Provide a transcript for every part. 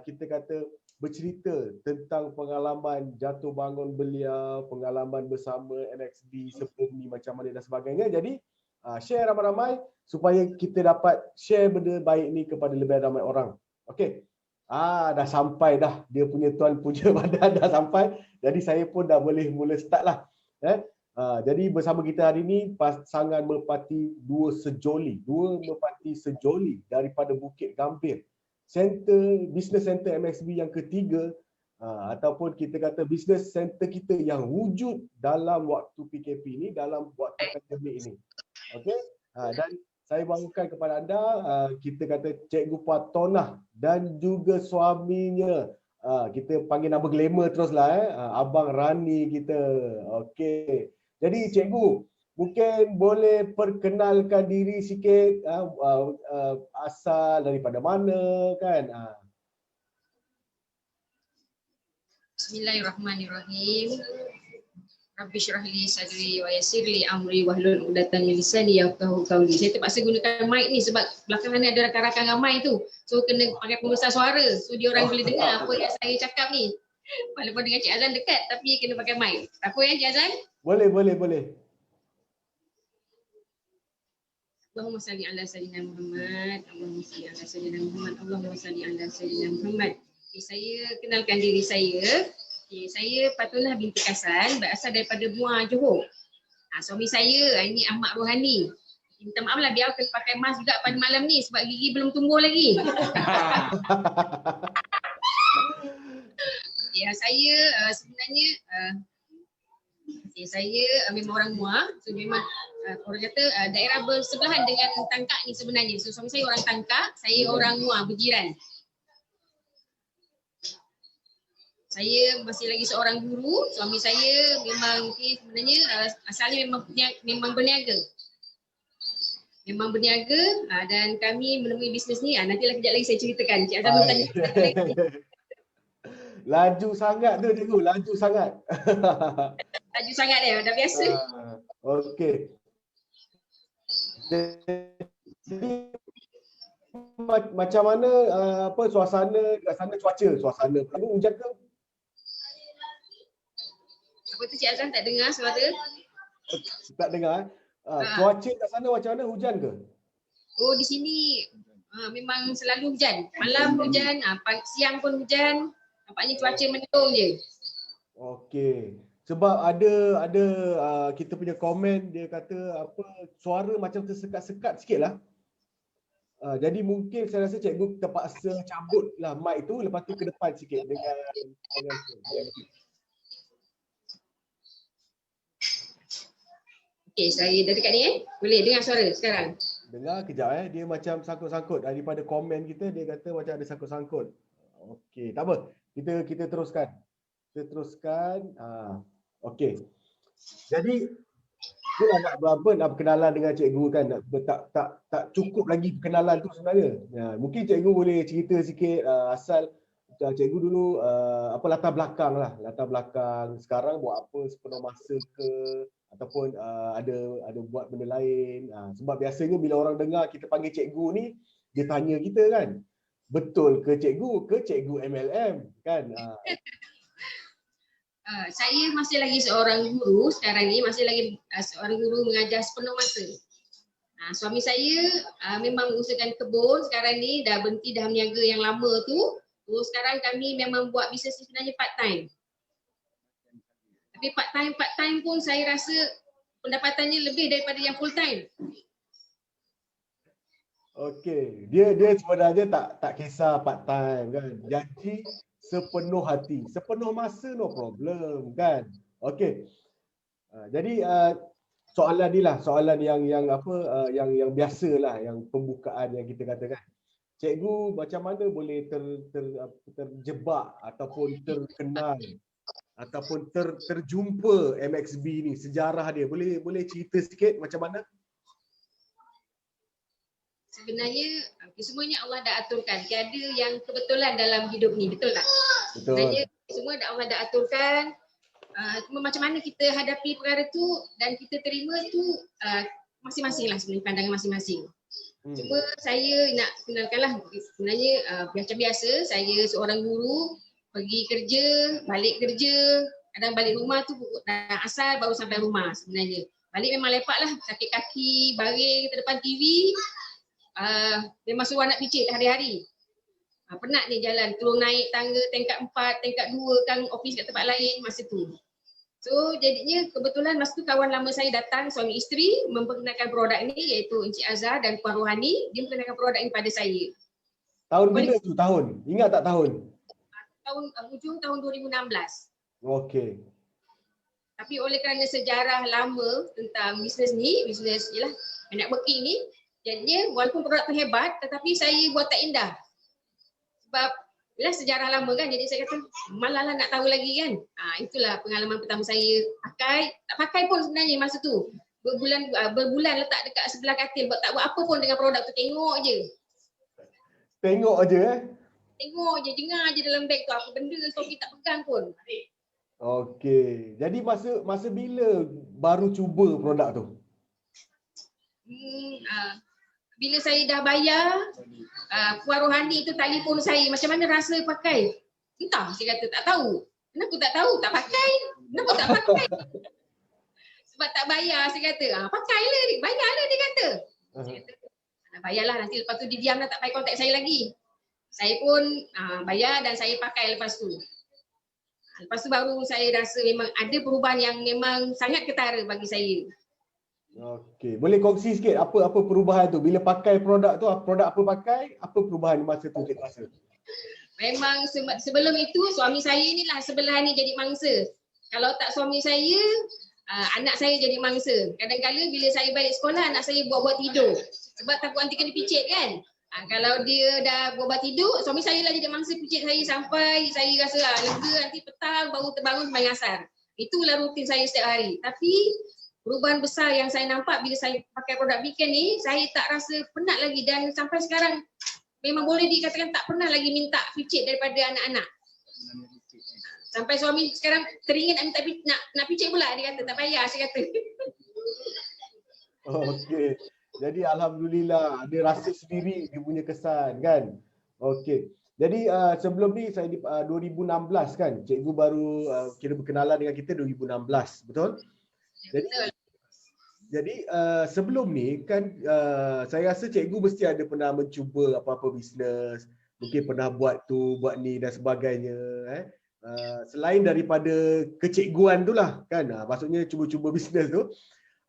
kita kata bercerita tentang pengalaman jatuh bangun belia, pengalaman bersama MXB sebelum ni macam mana dan sebagainya. Jadi share ramai-ramai supaya kita dapat share benda baik ni kepada lebih ramai orang. Okey. Dah sampai dah, dia punya tuan puja badan dah sampai. Jadi saya pun dah boleh mula start lah. Jadi bersama kita hari ini pasangan merpati dua merpati sejoli daripada Bukit Gambir. Business Center MXB yang ketiga, ataupun kita kata business center kita yang wujud dalam waktu PKP ini, dalam waktu pandemik ini. Okey. Dan saya bawakan kepada anda, kita kata Cikgu Patonah dan juga suaminya. Kita panggil nama glamour teruslah, Abang Rani kita. Okey. Jadi cikgu, mungkin boleh perkenalkan diri sikit, asal daripada mana kan? Bismillahirrahmanirrahim. Rabbi syrah li sadri wa yassir li amri wahlul 'uqdatam min lisani yafqahu qawli. Saya terpaksa gunakan mic ni sebab belakangan ni ada rakan-rakan ramai tu. So kena pakai pembesar suara. So dia orang boleh dengar apa yang saya cakap ni. Walaupun dengan Cik Azlan dekat tapi kena pakai mic. Apa yang Cik Azlan? Boleh. Allahumma salli ala sayyidina Muhammad. Allahumma salli ala sayyidina Muhammad. Allahumma salli ala sayyidina Muhammad. Okay, saya kenalkan diri saya. Okay, saya Patonah binti Kasan, berasal daripada Muar, Johor. Suami saya ini Ahmad Rohani. Minta maaf lah, biar kena pakai mask juga pada malam ni sebab gigi belum tumbuh lagi. Ya, saya sebenarnya saya memang orang Muar. So memang orang kata daerah bersebelahan dengan Tangkak ni sebenarnya. So suami saya orang Tangkak, saya orang Muar berjiran. Saya masih lagi seorang guru. Suami saya memang sebenarnya asalnya memang berniaga. Memang berniaga dan kami menemui bisnes ni. Nantilah kejap lagi saya ceritakan. Cik Azam bertanya. Laju sangat tu cikgu, laju sangat. Laju sangat dia, dah biasa. Okey. Macam mana suasana kat sana, suasana hujan ke? Apa tu Cik Azam tak dengar suara? Tak dengar. Cuaca kat sana macam mana, hujan ke? Oh, di sini memang selalu hujan. Malam hujan, siang pun hujan. Nampaknya cuaca mendung je. Okey. Sebab ada kita punya komen, dia kata suara macam tersekat-sekat sikit lah. Jadi mungkin saya rasa cikgu terpaksa cabut lah mic tu, lepas tu ke depan sikit dengan Okey, saya dah dekat ni Boleh dengar suara sekarang? Dengar kejap dia macam sangkut-sangkut. Daripada komen kita dia kata macam ada sangkut-sangkut. Okey, tak apa. Kita teruskan. Okey. Jadi itulah nak berkenalan dengan cikgu kan. Tak cukup lagi perkenalan tu sebenarnya. Mungkin cikgu boleh cerita sikit asal cikgu dulu latar belakang lah. Latar belakang sekarang buat apa sepenuh masa ke, ataupun ada buat benda lain. Sebab biasanya bila orang dengar kita panggil cikgu ni, dia tanya kita kan, betul ke cikgu MLM kan? Saya masih lagi seorang guru sekarang ni, masih lagi seorang guru mengajar sepenuh masa. Suami saya memang mengusahakan kebun sekarang ni, dah berhenti dah berniaga yang lama tu. So sekarang kami memang buat bisnes sebenarnya part time. Tapi part time pun saya rasa pendapatannya lebih daripada yang full time. Okey, dia sebenarnya tak kisah part time kan. Janji sepenuh hati, sepenuh masa no problem kan. Okey. Jadi soalan ni lah, soalan yang biasalah, yang pembukaan yang kita katakan. Cikgu macam mana boleh terjebak ataupun terkenal ataupun terjumpa MXB ni, sejarah dia. Boleh cerita sikit macam mana? Sebenarnya semuanya Allah dah aturkan. Tiada yang kebetulan dalam hidup ni, betul tak? Betul. Sebenarnya semua Allah dah aturkan. Cuma macam mana kita hadapi perkara tu dan kita terima tu masing-masing lah sebenarnya, pandangan masing-masing. Cuma saya nak kenalkanlah sebenarnya macam biasa saya seorang guru pergi kerja, balik kerja, kadang balik rumah tu dah asar baru sampai rumah sebenarnya. Balik memang lepak lah, sakit kaki, baring depan TV, memang suruh anak picit hari-hari. Penat ni jalan, turun naik tangga tingkat 4, tingkat 2 kan office kat tempat lain masa tu. So jadinya kebetulan masa tu kawan lama saya datang, suami isteri memperkenalkan produk ni iaitu Encik Azhar dan Puan Rohani. Dia memperkenalkan produk ni pada saya. Tahun bila tu tahun? Ingat tak tahun? Hujung tahun 2016. Okey. Tapi oleh kerana sejarah lama tentang bisnes ni, bisnes ialah networking ni, jadinya walaupun produk tu hebat tetapi saya buat tak indah. Sebab ialah sejarah lama kan, jadi saya kata malah lah nak tahu lagi kan. Itulah pengalaman pertama saya pakai, tak pakai pun sebenarnya masa tu. Berbulan letak dekat sebelah katil, tak buat apa pun dengan produk tu, tengok je. Tengok aje Tengok je, dengar je dalam beg tu apa benda, Sophie tak pegang pun. Okey. Jadi masa bila baru cuba produk tu? Bila saya dah bayar, Puan Rohani tu telefon saya, macam mana rasa pakai? Entah, saya kata tak tahu. Kenapa tak tahu? Tak pakai. Kenapa tak pakai? Sebab tak bayar, saya kata. Pakailah, bayarlah dia kata. Saya kata, bayarlah nanti lepas tu dia diam dah tak payah kontak saya lagi. Saya pun bayar dan saya pakai lepas tu. Lepas tu baru saya rasa memang ada perubahan yang memang sangat ketara bagi saya. Okey, boleh kongsi sikit apa perubahan tu bila pakai produk tu, produk apa pakai, apa perubahan masa tu kita rasa? Memang sebelum itu suami saya inilah sebelah ni jadi mangsa. Kalau tak suami saya, anak saya jadi mangsa. Kadang-kadang bila saya balik sekolah anak saya buat-buat tidur. Sebab takut nanti kena picit kan. Kalau dia dah buat tidur, suami saya lah jadi mangsa picit saya sampai saya rasa lega, nanti petang baru terbangun sembahyang asar. Itulah rutin saya setiap hari. Tapi perubahan besar yang saya nampak bila saya pakai produk Beacon ni, saya tak rasa penat lagi dan sampai sekarang memang boleh dikatakan tak pernah lagi minta picit daripada anak-anak. Sampai suami sekarang teringin nak minta nak picit pula, dia kata tak payah, saya kata. Okey. Jadi alhamdulillah ada rasa sendiri dia punya kesan kan. Okey. Jadi sebelum ni saya 2016 kan cikgu baru kira berkenalan dengan kita 2016, betul? Jadi sebelum ni kan saya rasa cikgu mesti ada pernah mencuba apa-apa bisnes, mungkin pernah buat tu, buat ni dan sebagainya selain daripada kecikguan tu lah kan. Maksudnya cuba-cuba bisnes tu.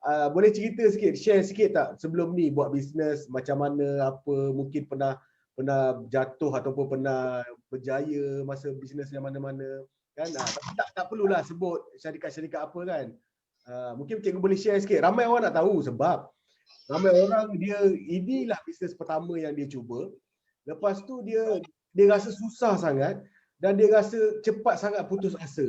Boleh cerita sikit, share sikit tak sebelum ni buat bisnes macam mana, apa mungkin pernah jatuh ataupun pernah berjaya masa bisnes yang mana-mana kan. Tapi tak perlulah sebut syarikat-syarikat apa kan. Mungkin cikgu boleh share sikit. Ramai orang nak tahu sebab ramai orang inilah bisnes pertama yang dia cuba. Lepas tu dia rasa susah sangat dan dia rasa cepat sangat putus asa.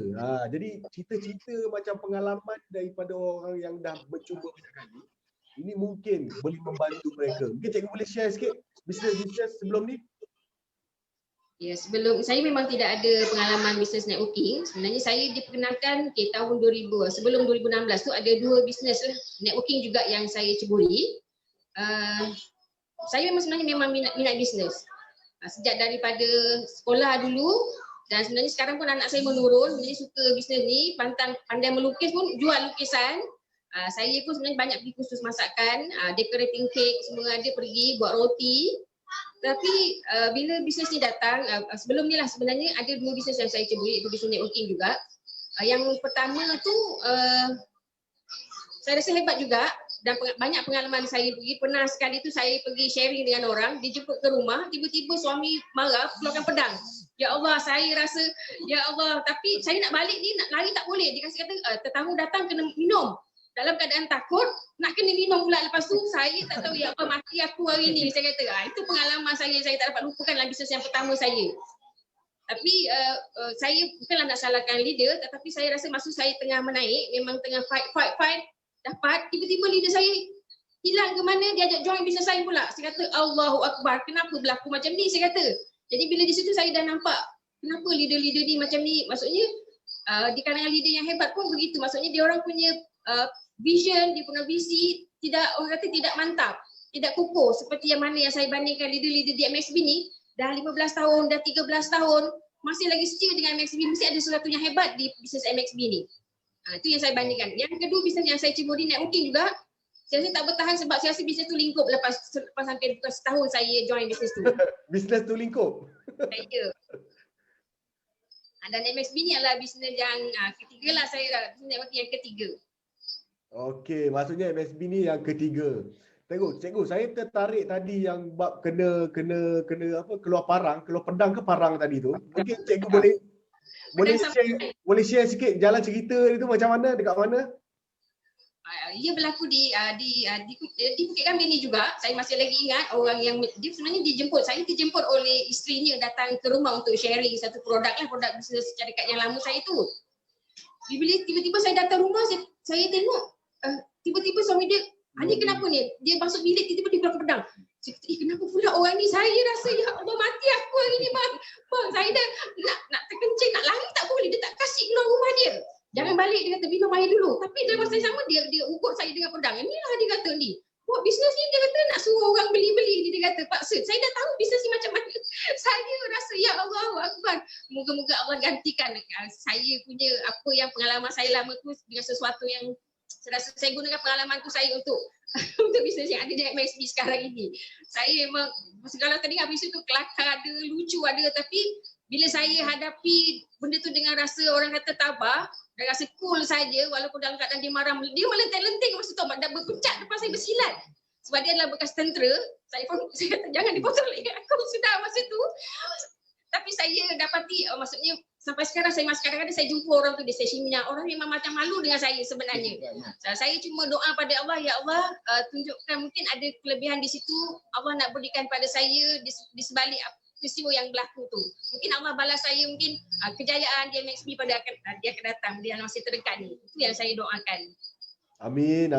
Jadi cerita-cerita macam pengalaman daripada orang yang dah mencuba banyak kali, ini mungkin boleh membantu mereka. Mungkin cikgu boleh share sikit bisnes-bisnes sebelum ni? Ya, sebelum saya memang tidak ada pengalaman bisnes networking. Sebenarnya saya diperkenalkan tahun 2000, sebelum 2016 tu ada dua bisnes networking juga yang saya ceburi. Saya sebenarnya memang minat bisnes. Sejak daripada sekolah dulu dan sebenarnya sekarang pun anak saya menurun, jadi suka bisnes ni, pandai melukis pun jual lukisan. Saya pun sebenarnya banyak pergi kursus masakan, decorating cake semua ada pergi, buat roti. Tapi bila bisnes ni datang, sebelum ni lah sebenarnya ada dua bisnes yang saya ceburi, iaitu bisnes networking juga. Yang pertama tu saya rasa hebat juga dan banyak pengalaman saya pergi. Pernah sekali tu saya pergi sharing dengan orang, dia jemput ke rumah, tiba-tiba suami marah, keluarkan pedang. Ya Allah, saya rasa, ya Allah, tapi saya nak balik ni, nak lari tak boleh. Dia kata, tetamu datang kena minum. Dalam keadaan takut, nak kena minum pula. Lepas tu saya tak tahu, ya Allah, mati aku hari ni. Saya kata, itu pengalaman saya tak dapat lupakan dalam bisnes yang pertama saya. Tapi saya bukanlah nak salahkan leader, tetapi saya rasa masa saya tengah menaik, memang tengah fight, dapat, tiba-tiba leader saya hilang ke mana, dia ajak join bisnes saya pula. Saya kata, Allahu Akbar, kenapa berlaku macam ni, saya kata. Jadi bila di situ saya dah nampak, kenapa leader-leader ni macam ni, maksudnya di kalangan leader yang hebat pun begitu, maksudnya dia orang punya vision, dia punya visi, orang kata tidak mantap. tidak kukuh seperti yang mana yang saya bandingkan leader-leader di MXB ni dah 15 tahun, dah 13 tahun masih lagi setia dengan MXB, mesti ada sesuatu yang hebat di bisnes MXB ni. Itu yang saya bandingkan. Yang kedua, bisnes yang saya cuba di networking juga, saya rasa tak bertahan sebab saya rasa bisnes tu lingkup lepas hampir setahun saya join bisnes tu. Bisnes tu lingkup. Saya. Dan MXB ni adalah bisnes yang ketiga lah saya, bisnes networking yang ketiga. Okey, maksudnya MSB ni yang ketiga. Cikgu, saya tertarik tadi yang bab kena apa, keluar pedang ke parang tadi tu. Mungkin cikgu boleh share sikit jalan cerita itu macam mana, dekat mana? Ia berlaku di Bukit Kambing ni juga. Saya masih lagi ingat orang yang dia sebenarnya dijemput oleh isterinya datang ke rumah untuk sharing satu produk bisnes syarikat yang lama saya tu. Tiba-tiba saya datang rumah, saya tengok tiba-tiba suami dia, "Ani kenapa ni?" Dia masuk bilik tiba-tiba dia keluar pedang. Saya kata, kenapa pula orang ni? Saya rasa ya Allah mati aku hari ni bang. Saya dah nak terkencing, nak lari tak boleh. Dia tak kasih keluar rumah dia. Jangan balik, dia kata minum air dulu. Tapi dalam masa yang sama dia ugut saya dengan pedang. Inilah dia kata ni. Buat bisnes ni dia kata nak suruh orang beli. Dia kata paksa. Saya dah tahu bisnes ni macam mana. Saya rasa ya Allah Akbar. Moga-moga Allah gantikan saya punya apa yang pengalaman saya lama tu dengan sesuatu yang saya rasa saya gunakan pengalaman tu saya untuk bisnes yang ada di MXB sekarang ini. Saya memang segala tadi habis itu kelakar ada, lucu ada, tapi bila saya hadapi benda tu dengan rasa orang kata tabah dan rasa cool saja, walaupun dalam keadaan dia marah, dia melenting-lenting masa tu dan berpucat depan saya bersilat. Sebab dia adalah bekas tentera, saya kata jangan dipotong lagi aku sudah masa tu. Tapi saya dapati maksudnya sampai sekarang kadang-kadang saya jumpa orang tu di stesen minyak, orang memang macam malu dengan saya sebenarnya. Saya cuma doa pada Allah, ya Allah tunjukkan mungkin ada kelebihan di situ, Allah nak berikan pada saya di sebalik peristiwa yang berlaku tu. Mungkin Allah balas saya mungkin kejayaan di MXB pada dia akan datang, dia masih terdekat ni. Itu yang saya doakan. Amin.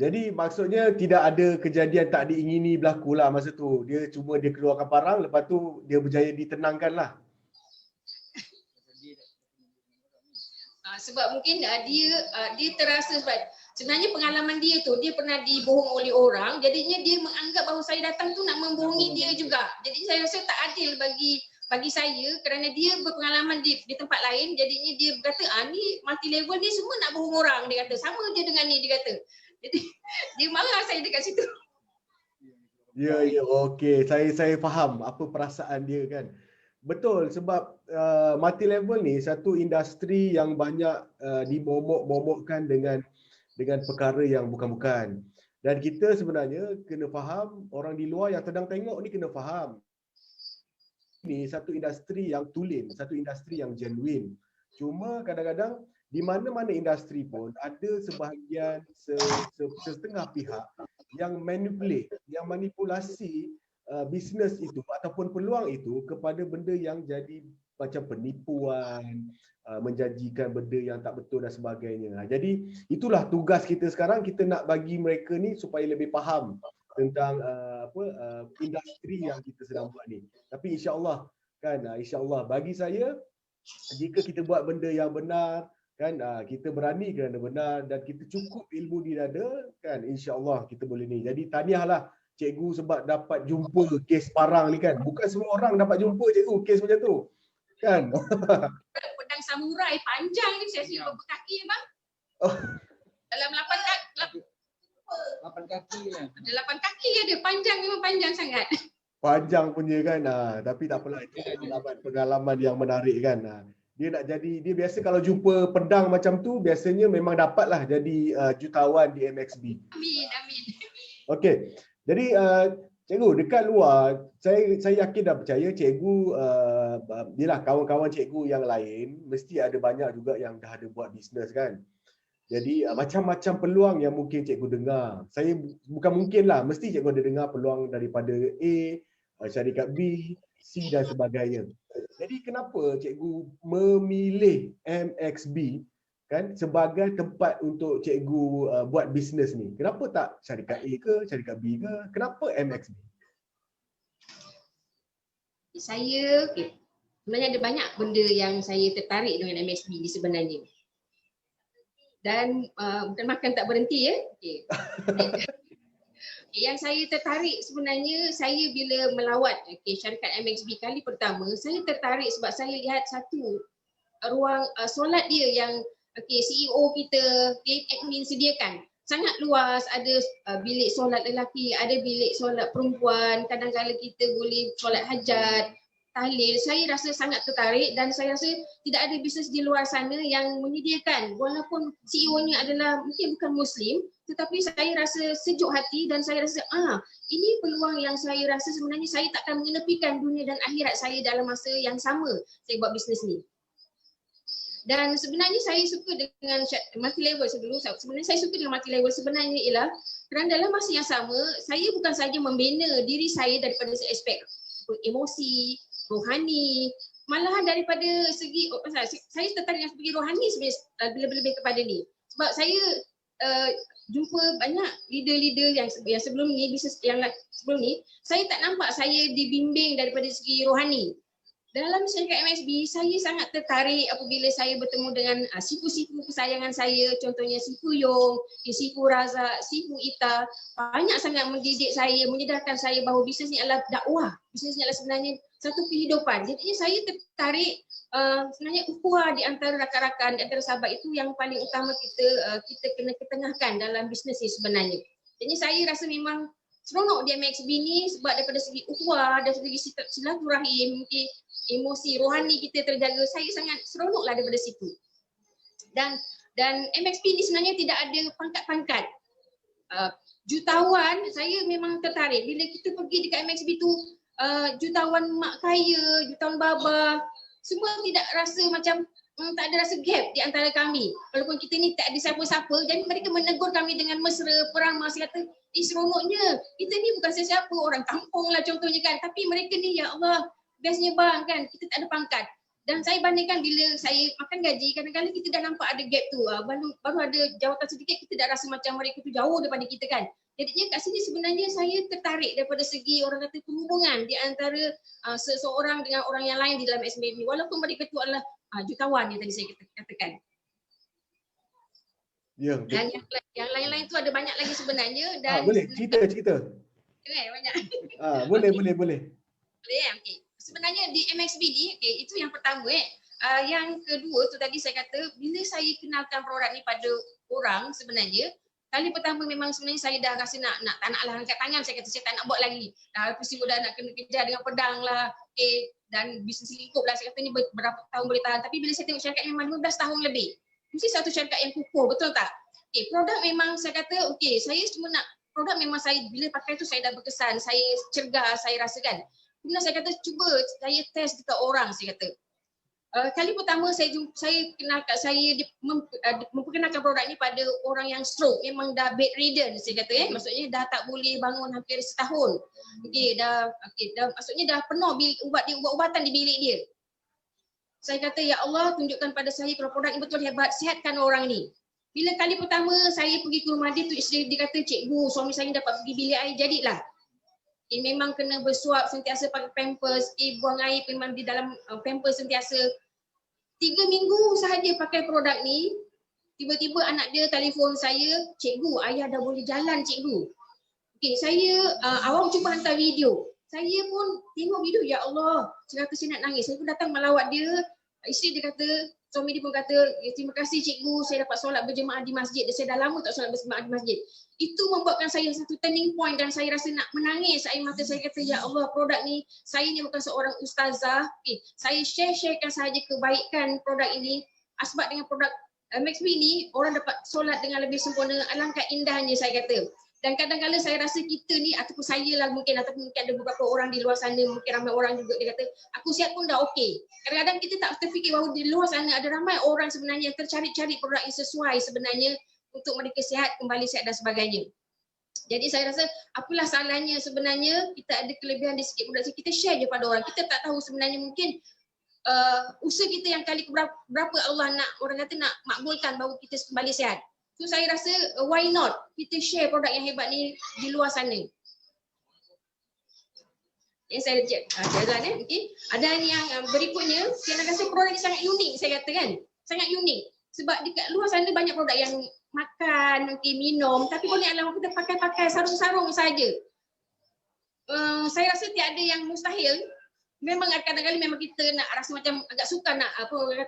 Jadi maksudnya tidak ada kejadian tak diingini berlaku lah masa tu. Dia keluarkan parang, lepas tu dia berjaya ditenangkan lah. Sebab mungkin dia terasa sebab sebenarnya pengalaman dia tu, dia pernah dibohong oleh orang, jadinya dia menganggap bahawa saya datang tu nak membohongi dia juga. Jadi saya rasa tak adil bagi saya kerana dia berpengalaman di tempat lain, jadinya dia berkata ni multi level ni semua nak bohong orang, dia kata sama je dengan ni, dia kata. Jadi dia marah saya dekat situ. Ya, okey. Saya faham apa perasaan dia kan. Betul, sebab multi level ni satu industri yang banyak dibomok-bomokkan dengan perkara yang bukan-bukan. Dan kita sebenarnya kena faham, orang di luar yang sedang tengok ni kena faham. Ini satu industri yang tulen, satu industri yang genuine. Cuma kadang-kadang di mana-mana industri pun ada sebahagian setengah pihak yang manipulasi bisnes itu ataupun peluang itu kepada benda yang jadi macam penipuan, menjanjikan benda yang tak betul dan sebagainya. Jadi itulah tugas kita sekarang, kita nak bagi mereka ni supaya lebih faham tentang industri yang kita sedang buat ni. Tapi insya-Allah kan, insya-Allah bagi saya jika kita buat benda yang benar kan, kita berani kerana benar dan kita cukup ilmu di dada kan, insya-Allah kita boleh ni. Jadi tahniahlah cikgu sebab dapat jumpa kes parang ni kan. Bukan semua orang dapat jumpa cikgu kes macam tu. Kan? Pedang samurai panjang ni saya rasa berapa kaki ya bang? Oh. Dalam 8 kaki lah. Ada 8 kaki ada, panjang, memang panjang sangat. Panjang punya kan. Tapi tak apalah, itu pengalaman yang menarik kan. Dia biasa kalau jumpa pedang macam tu biasanya memang dapatlah jadi jutawan di MXB. Amin. Okey. Jadi cikgu dekat luar saya yakin dan percaya cikgu yalah kawan-kawan cikgu yang lain mesti ada banyak juga yang dah ada buat bisnes kan. Jadi macam-macam peluang yang mungkin cikgu dengar. Saya bukan mungkinlah, mesti cikgu ada dengar peluang daripada A, syarikat B, C dan sebagainya. Jadi kenapa cikgu memilih MXB kan sebagai tempat untuk cikgu buat bisnes ni? Kenapa tak syarikat A ke, syarikat B ke? Kenapa MXB? Saya sebenarnya ada banyak benda yang saya tertarik dengan MXB ni sebenarnya. Dan bukan makan tak berhenti ya. Okay. Yang saya tertarik sebenarnya, saya bila melawat syarikat MXB kali pertama, saya tertarik sebab saya lihat satu ruang solat dia yang CEO kita, admin sediakan. Sangat luas, ada bilik solat lelaki, ada bilik solat perempuan, kadang-kadang kita boleh solat hajat, tahlil. Saya rasa sangat tertarik dan saya rasa tidak ada bisnes di luar sana yang menyediakan, walaupun CEO-nya adalah mungkin bukan Muslim, tetapi saya rasa sejuk hati dan saya rasa ini peluang yang saya rasa sebenarnya saya tak akan mengenepikan dunia dan akhirat saya dalam masa yang sama saya buat bisnes ni. Dan sebenarnya saya suka dengan multi level sebenarnya saya suka dengan multi level sebenarnya ialah kerana dalam masa yang sama saya bukan sahaja membina diri saya daripada aspek emosi, rohani, malahan daripada segi saya tertarik dengan segi rohani sebenarnya lebih-lebih kepada ni. Sebab saya jumpa banyak leader-leader yang sebelum ni, bisnes yang sebelum ni, saya tak nampak saya dibimbing daripada segi rohani. Dalam syarikat MXB, saya sangat tertarik apabila saya bertemu dengan sifu-sifu kesayangan saya, contohnya Sifu Yong, Sifu Razak, Sifu Ita, banyak sangat mendidik saya, menyedarkan saya bahawa bisnes ni adalah dakwah, bisnes ni adalah sebenarnya satu kehidupan. Jadi saya tertarik sebenarnya ukhuwah di antara rakan-rakan, di antara sahabat itu yang paling utama kita kena ketengahkan dalam bisnes ni sebenarnya. Jadi saya rasa memang seronok di MXB ni sebab daripada segi ukhuwah, dari segi silaturahim, mungkin emosi rohani kita terjaga, saya sangat seronoklah daripada situ. Dan MXB ni sebenarnya tidak ada pangkat-pangkat. Jutawan, saya memang tertarik bila kita pergi dekat MXB tu, jutawan mak kaya, jutawan baba, semua tidak rasa macam tak ada rasa gap di antara kami. Walaupun kita ni tak ada siapa-siapa, jadi mereka menegur kami dengan mesra, peramah, kata, seronoknya, kita ni bukan sesiapa, orang kampung lah contohnya kan, tapi mereka ni ya Allah, bestnya bang kan, kita tak ada pangkat. Dan saya bandingkan bila saya makan gaji, kadang-kadang kita dah nampak ada gap tu, baru ada jawatan sedikit, kita dah rasa macam mereka tu jauh daripada kita kan. Jadinya kat sini sebenarnya saya tertarik daripada segi orang kata penghubungan di antara seseorang dengan orang yang lain di dalam SMB, walaupun mereka tu adalah jutawan yang tadi saya katakan. Ya, dan yang lain-lain tu ada banyak lagi sebenarnya. Dan boleh cerita. Banyak. Boleh. Boleh ya, okey. Sebenarnya di MXB ni, itu yang pertama yang kedua tu tadi saya kata, bila saya kenalkan produk ni pada orang sebenarnya, kali pertama memang sebenarnya saya dah rasa tak nak lah angkat tangan, saya kata saya tak nak buat lagi. Dah pusing dah nak kena kejar dengan pedang lah, dan bisnes lingkup lah, saya kata ni berapa tahun boleh tahan. Tapi bila saya tengok syarikat memang 15 tahun lebih, mesti satu syarikat yang kukuh, betul tak? Produk memang saya kata, saya cuma nak, produk memang saya bila pakai tu saya dah berkesan, saya cergas, saya rasakan. Kemudian saya kata cuba saya test dekat orang, saya kata. Kali pertama saya memperkenalkan produk ni pada orang yang stroke, memang dah bedridden saya kata maksudnya dah tak boleh bangun hampir setahun. Dah maksudnya dah penuh ubat-ubatan di bilik dia. Saya kata ya Allah, tunjukkan pada saya kalau produk ni betul hebat, sihatkan orang ni. Bila kali pertama saya pergi ke rumah dia tu, dia kata cikgu, suami saya dapat pergi bilik air, jadilah. Memang kena bersuap sentiasa pakai pampers, buang air memang di dalam pampers sentiasa. 3 minggu sahaja pakai produk ni, tiba-tiba anak dia telefon saya, cikgu, ayah dah boleh jalan cikgu. Saya awam cuba hantar video. Saya pun tengok video, ya Allah, saya kata saya nak nangis. Saya pun datang melawat dia, isteri dia kata, suami dia pun kata, terima kasih cikgu, saya dapat solat berjemaah di masjid. Saya dah lama tak solat berjemaah di masjid. Itu membuatkan saya satu turning point dan saya rasa nak menangis air mata. Saya kata, ya Allah, produk ni, saya ni bukan seorang ustazah. Saya sharekan sahaja kebaikan produk ini. Sebab dengan produk MXB ni, orang dapat solat dengan lebih sempurna. Alangkah indahnya saya kata. Dan kadang-kadang saya rasa kita ni, ataupun saya lah mungkin, ataupun mungkin ada beberapa orang di luar sana, mungkin ramai orang juga dia kata, aku sihat pun dah okey. Kadang-kadang kita tak terfikir bahawa di luar sana ada ramai orang sebenarnya yang tercari-cari produk yang sesuai sebenarnya untuk mereka sihat, kembali sihat dan sebagainya. Jadi saya rasa apalah salahnya sebenarnya kita ada kelebihan di sikit produk, kita share je pada orang. Kita tak tahu sebenarnya mungkin usaha kita yang kali berapa Allah nak, orang kata nak makbulkan bahawa kita kembali sihat. So saya rasa why not kita share produk yang hebat ni di luar sana. Yang saya jalan Ada yang berikutnya, saya rasa produk ni sangat unik, saya kata kan. Sangat unik. Sebab dekat luar sana banyak produk yang makan, mungkin minum, tapi boleh kalau kita pakai sarung-sarung saja. Saya rasa tiada yang mustahil. Memang kadang-kadang memang kita nak rasa macam agak suka nak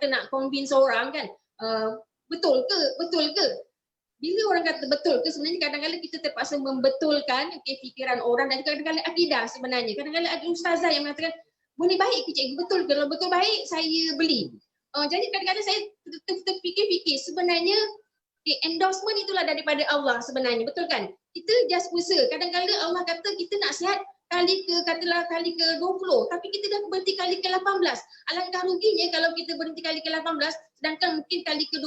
nak convince orang kan. Betul ke? Bila orang kata betul ke, sebenarnya kadang-kadang kita terpaksa membetulkan fikiran orang dan kadang-kadang akidah sebenarnya. Kadang-kadang ada ustazah yang mengatakan, boleh baik ke cikgu? Betul, kalau betul baik saya beli. Jadi kadang-kadang saya terfikir-fikir sebenarnya endorsement itulah daripada Allah sebenarnya, betul kan? Kita just usaha. Kadang-kadang Allah kata kita nak sihat kali ke 20, tapi kita dah berhenti kali ke 18. Alangkah ruginya kalau kita berhenti kali ke 18, sedangkan mungkin kali ke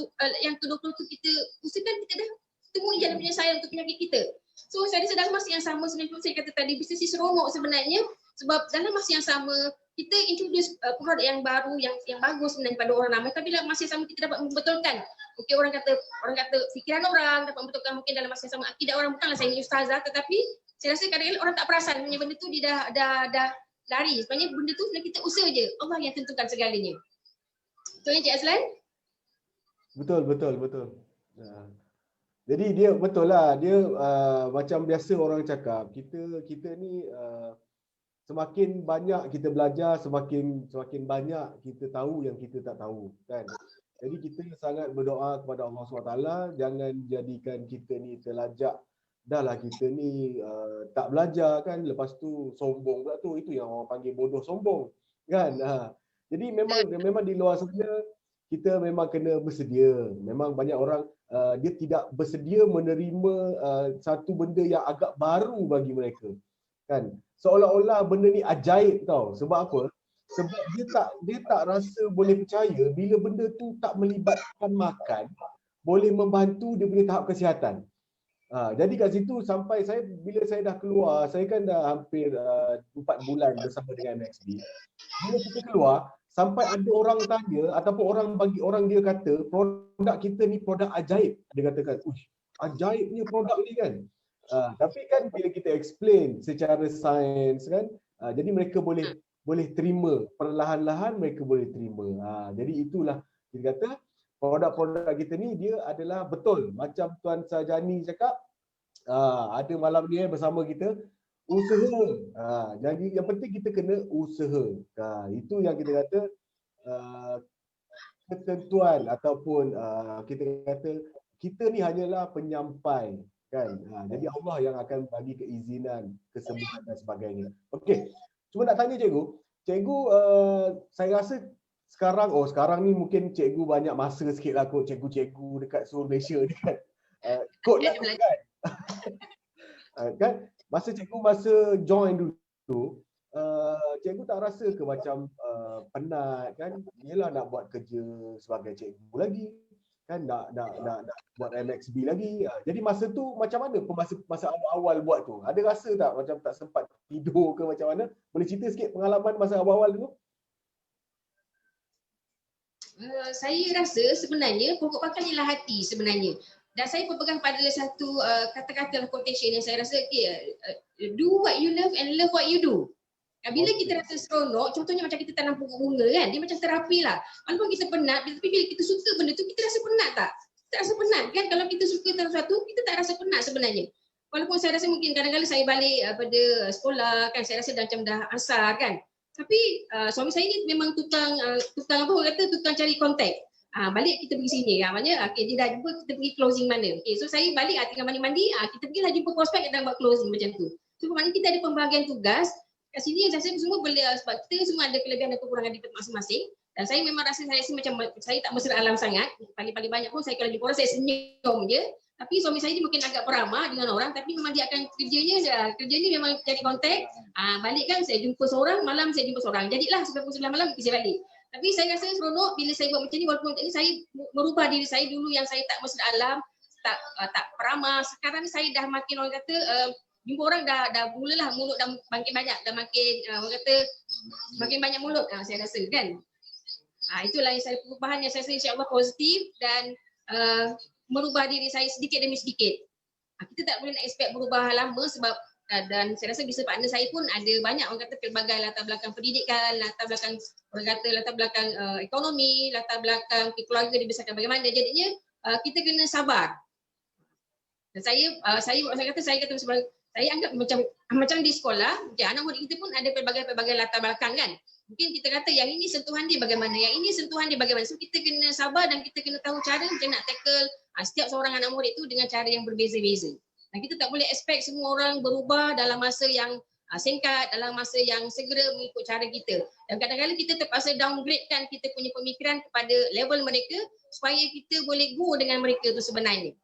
yang ke-20 tu kita usahakan kita dah temui jalan penyelesaian untuk penyakit kita. So saya rasa dalam masa yang sama sebenarnya saya kata tadi bisnes seronok sebenarnya, sebab dalam masa yang sama kita introduce produk yang baru yang bagus sebenarnya pada orang ramai, tapi dalam masa yang sama kita dapat membetulkan. Mungkin orang kata fikiran orang, dapat membetulkan mungkin dalam masa yang sama akidah orang. Bukanlah saya ni ustazah, tetapi saya rasa kadang-kadang orang tak perasan punya benda tu dia dah lari. Sebenarnya benda tu sebenarnya kita usaha je. Allah yang tentukan segalanya. Betul ya Cik Azlan? Betul. Jadi dia betul lah, dia macam biasa orang cakap, kita ni semakin banyak kita belajar, semakin banyak kita tahu yang kita tak tahu kan. Jadi kita sangat berdoa kepada Allah SWT, jangan jadikan kita ni terlajak. Dah lah kita ni tak belajar kan, lepas tu sombong pula tu, itu yang orang panggil bodoh sombong kan. Jadi memang di luar sana kita memang kena bersedia. Memang banyak orang dia tidak bersedia menerima satu benda yang agak baru bagi mereka kan. Seolah-olah benda ni ajaib tau. Sebab apa? Sebab dia tak rasa boleh percaya bila benda tu tak melibatkan makan boleh membantu dia punya tahap kesihatan. Jadi kat situ sampai bila saya dah keluar, saya kan dah hampir 4 bulan bersama dengan MXB. Bila kita keluar, sampai ada orang tanya ataupun orang dia kata produk kita ni produk ajaib. Dia katakan, ajaibnya produk ni kan. Tapi kan bila kita explain secara sains kan, jadi mereka boleh terima, perlahan-lahan mereka boleh terima. Jadi itulah kita kata produk-produk kita ni dia adalah betul macam Tuan Sarjani cakap, ada malam ni bersama kita, usaha. Jadi yang penting kita kena usaha. Itu yang kita kata ketentuan ataupun kita kata kita ni hanyalah penyampai kan. Jadi Allah yang akan bagi keizinan, kesembuhan dan sebagainya. Okey. Cuma nak tanya cikgu, saya rasa sekarang ni mungkin cikgu banyak masa sikit lah kot, cikgu-cikgu dekat seluruh Malaysia ni kan. Kot lah kan. Kan masa join dulu, cikgu tak rasa ke macam penat kan? Yelah nak buat kerja sebagai cikgu lagi kan, nak buat MXB lagi. Jadi masa tu macam mana masa awal-awal buat tu? Ada rasa tak macam tak sempat tidur ke macam mana? Boleh cerita sikit pengalaman masa awal-awal tu? Saya rasa sebenarnya pokok pakar ialah hati sebenarnya. Dan saya berpegang pada satu kata-kata quotation yang saya rasa do what you love and love what you do. Bila kita rasa seronok, contohnya macam kita tanam pokok bunga kan, dia macam terapi lah. Walaupun kita penat, tapi bila kita suka benda tu, kita rasa penat tak? Tak rasa penat kan? Kalau kita suka sesuatu, kita tak rasa penat sebenarnya. Walaupun saya rasa mungkin kadang-kadang saya balik pada sekolah kan, saya rasa macam dah asar kan. Tapi suami saya ni memang tukang apa orang kata, tukang cari kontak. Balik kita pergi sini. Maknanya dia dah jumpa, kita pergi closing mana. So saya balik tinggal mandi-mandi, kita pergilah jumpa prospek, kita buat closing macam tu. So maknanya kita ada pembahagian tugas. Kat sini saya rasa semua boleh, sebab kita semua ada kelebihan dan kekurangan di tempat masing-masing. Dan saya memang rasa saya macam saya tak mesra alam sangat. Paling-paling banyak pun saya kalau jumpa orang saya senyum je. Tapi suami saya ni mungkin agak peramah dengan orang, tapi memang dia akan kerjanya memang cari kontak. Balik kan saya jumpa seorang, malam saya jumpa seorang. Jadilah sampai pukul 9 malam saya balik. Tapi saya rasa seronok bila saya buat macam ni, walaupun macam ni saya merubah diri saya dulu yang saya tak mesra alam, tak peramah. Sekarang ni saya dah makin orang kata jumpa orang dah mulalah mulut dah makin banyak, dah makin orang kata makin banyak mulut saya rasa kan. Itulah yang saya perubahan yang saya rasa insya-Allah positif dan merubah diri saya sedikit demi sedikit. Kita tak boleh nak expect berubah lama sebab dan saya rasa bisa partner saya pun ada banyak orang kata pelbagai latar belakang pendidikan, latar belakang orang kata latar belakang ekonomi, latar belakang keluarga dibesarkan bagaimana. Jadinya kita kena sabar. Dan saya kata sebagai saya anggap macam di sekolah, anak murid kita pun ada pelbagai latar belakang kan. Mungkin kita kata yang ini sentuhan dia bagaimana, yang ini sentuhan dia bagaimana. So kita kena sabar dan kita kena tahu cara macam nak tackle setiap seorang anak murid tu dengan cara yang berbeza-beza. Dan kita tak boleh expect semua orang berubah dalam masa yang singkat, dalam masa yang segera mengikut cara kita. Dan kadang-kadang kita terpaksa downgradekan kita punya pemikiran kepada level mereka supaya kita boleh go dengan mereka tu sebenarnya.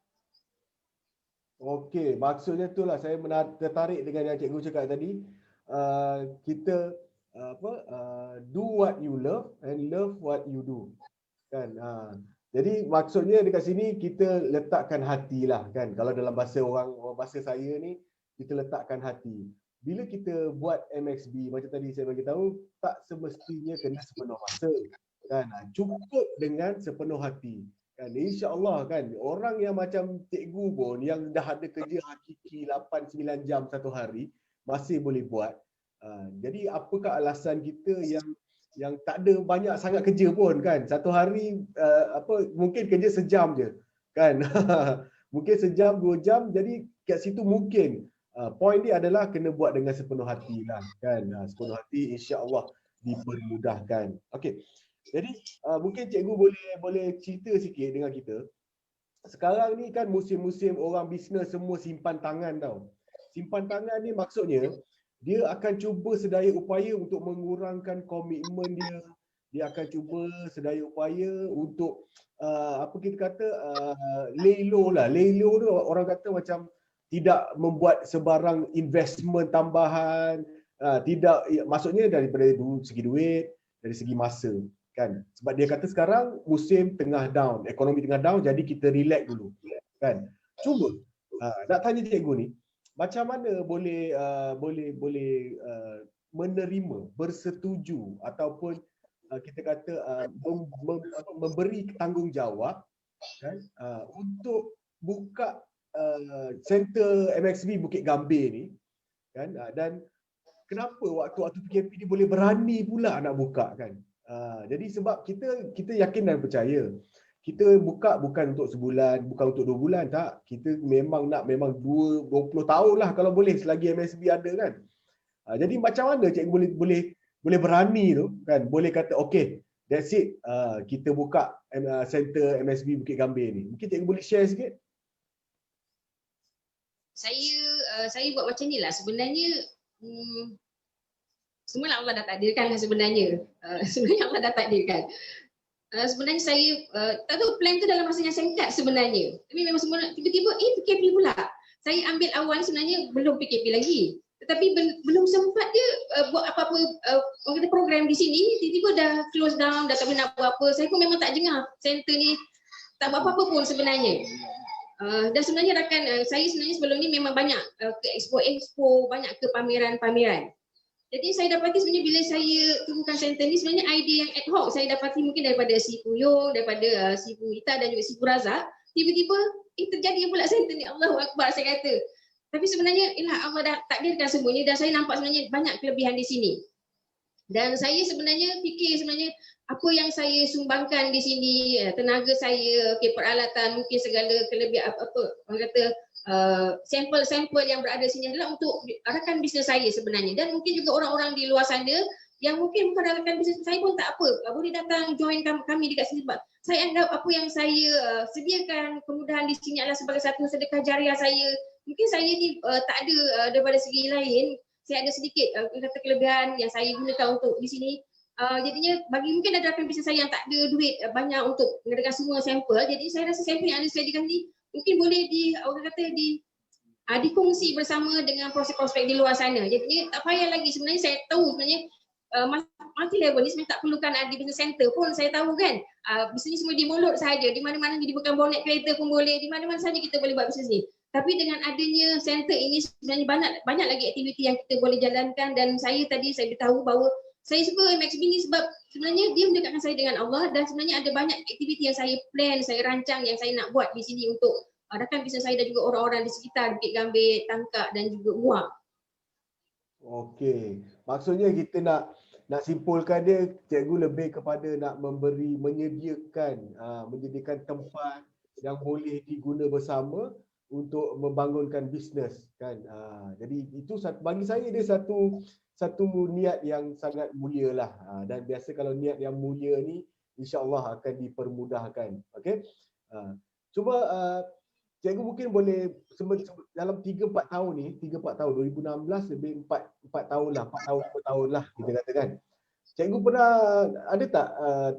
Okey, maksudnya itulah saya tertarik dengan yang cikgu cakap tadi. Kita do what you love and love what you do. Kan? Jadi maksudnya dekat sini kita letakkan hati lah kan. Kalau dalam bahasa orang bahasa saya ni, kita letakkan hati. Bila kita buat MXB, macam tadi saya bagi tahu, tak semestinya kena sepenuh masa. Kan? Cukup dengan sepenuh hati. Kan, InsyaAllah kan, orang yang macam cikgu pun yang dah ada kerja hakiki 8-9 jam satu hari masih boleh buat. Jadi apakah alasan kita yang tak ada banyak sangat kerja pun kan, satu hari mungkin kerja sejam je kan. Mungkin sejam 2 jam, jadi kat situ mungkin poin dia adalah kena buat dengan sepenuh hati lah kan. Sepenuh hati insya-Allah dipermudahkan. Okey. Jadi mungkin cikgu boleh cerita sikit dengan kita. Sekarang ni kan musim-musim orang bisnes semua simpan tangan tau. Simpan tangan ni maksudnya dia akan cuba sedaya upaya untuk mengurangkan komitmen dia. Dia akan cuba sedaya upaya untuk apa kita kata lay low lah. Lay low tu orang kata macam tidak membuat sebarang investment tambahan. Tidak, maksudnya daripada segi duit, dari segi masa. Kan, sebab dia kata sekarang musim tengah down, ekonomi tengah down, jadi kita relax dulu kan. Cuba nak tanya cikgu ni, macam mana boleh menerima, bersetuju ataupun kita kata memberi tanggungjawab kan untuk buka center MXB Bukit Gambir ni kan, dan kenapa waktu PKP ni boleh berani pula nak buka kan. Jadi sebab kita yakin dan percaya kita buka bukan untuk sebulan, bukan untuk 2 bulan, tak. Kita memang 20 tahun lah kalau boleh, selagi MSB ada kan. Jadi macam mana cikgu boleh berani tu kan, boleh kata okay, that's it, kita buka center MSB Bukit Gambir ni. Mungkin cikgu boleh share sikit. Saya buat macam ni lah sebenarnya. Semua Allah dah takdirkan lah sebenarnya. Sebenarnya Allah dah takdirkan. Sebenarnya saya tak tahu plan tu dalam masa yang singkat sebenarnya. Tapi memang semua tiba-tiba PKP pula. Saya ambil awal sebenarnya belum PKP lagi. Tetapi belum sempat dia buat apa-apa orang kata program di sini, tiba-tiba dah close down, dah tak boleh nak buat apa. Saya pun memang tak jengah. Center ni tak buat apa-apa pun sebenarnya. Dan sebenarnya rakan saya sebenarnya sebelum ni memang banyak ke expo, banyak ke pameran-pameran. Jadi saya dapati sebenarnya bila saya tubuhkan center ni, sebenarnya idea yang ad hoc saya dapati mungkin daripada si Puyong, daripada si Bu Ita dan juga si Bu Razak. Tiba-tiba terjadi pula center ni, Allahu Akbar saya kata. Tapi sebenarnya Allah dah takdirkan semuanya dan saya nampak sebenarnya banyak kelebihan di sini. Dan saya sebenarnya fikir apa yang saya sumbangkan di sini, tenaga saya, peralatan, mungkin segala kelebihan orang kata sampel-sampel yang berada di sini adalah untuk rakan bisnes saya sebenarnya, dan mungkin juga orang-orang di luar sana yang mungkin bukan rakan bisnes saya pun tak apa, boleh datang join kami dekat sini sebab saya anggap apa yang saya sediakan kemudahan di sini adalah sebagai satu sedekah jariah saya. Mungkin saya ni tak ada daripada segi lain, saya ada sedikit kata kelebihan yang saya gunakan untuk di sini. Jadinya bagi mungkin ada rakan bisnes saya yang tak ada duit banyak untuk mengadakan semua sampel, jadi saya rasa sampel yang ada saya sediakan ni mungkin boleh dikongsi bersama dengan prospek-prospek di luar sana. Jadi tak payah lagi, sebenarnya saya tahu sebenarnya multi level ni sebenarnya tak perlukan ada business center pun, saya tahu kan. Bisnes semua di mulut sahaja, di mana-mana jadi bukan bonet kereta pun boleh, di mana-mana saja kita boleh buat bisnes ni. Tapi dengan adanya center ini sebenarnya banyak lagi aktiviti yang kita boleh jalankan, dan saya beritahu bahawa saya suka MXB ni sebab sebenarnya dia mendekatkan saya dengan Allah, dan sebenarnya ada banyak aktiviti yang saya plan, saya rancang yang saya nak buat di sini untuk rakan bisnes saya dan juga orang-orang di sekitar Bukit Gambir, Tangkak dan juga Muar. Okey, maksudnya kita nak simpulkan dia, cikgu lebih kepada nak menyediakan tempat yang boleh diguna bersama untuk membangunkan bisnes kan. Jadi itu bagi saya dia satu niat yang sangat mulia lah. Dan biasa kalau niat yang mulia ni insya-Allah akan dipermudahkan. Okey. Cuba cikgu mungkin boleh dalam 3-4 tahun ni, 3-4 tahun 2016 lebih 4 tahun lah, 4 tahun 5 tahun lah kita katakan. Cikgu pernah ada tak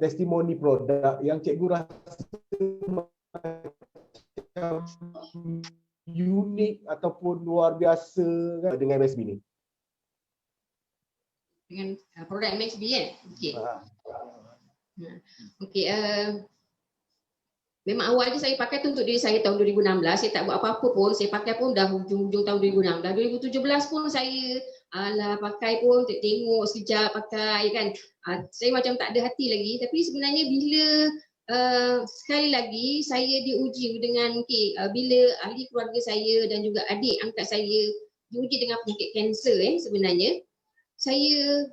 testimoni produk yang cikgu rasa unik ataupun luar biasa kan, dengan MSB ni? Dengan produk MSB kan? Okey. Okey, memang awalnya saya pakai tu untuk diri saya tahun 2016. Saya tak buat apa-apa pun. Saya pakai pun dah hujung-hujung tahun 2016. 2017 pun saya pakai pun tengok sekejap pakai kan. Saya macam tak ada hati lagi. Tapi sebenarnya bila sekali lagi saya diuji dengan bila ahli keluarga saya dan juga adik angkat saya diuji dengan penyakit kanser sebenarnya. Saya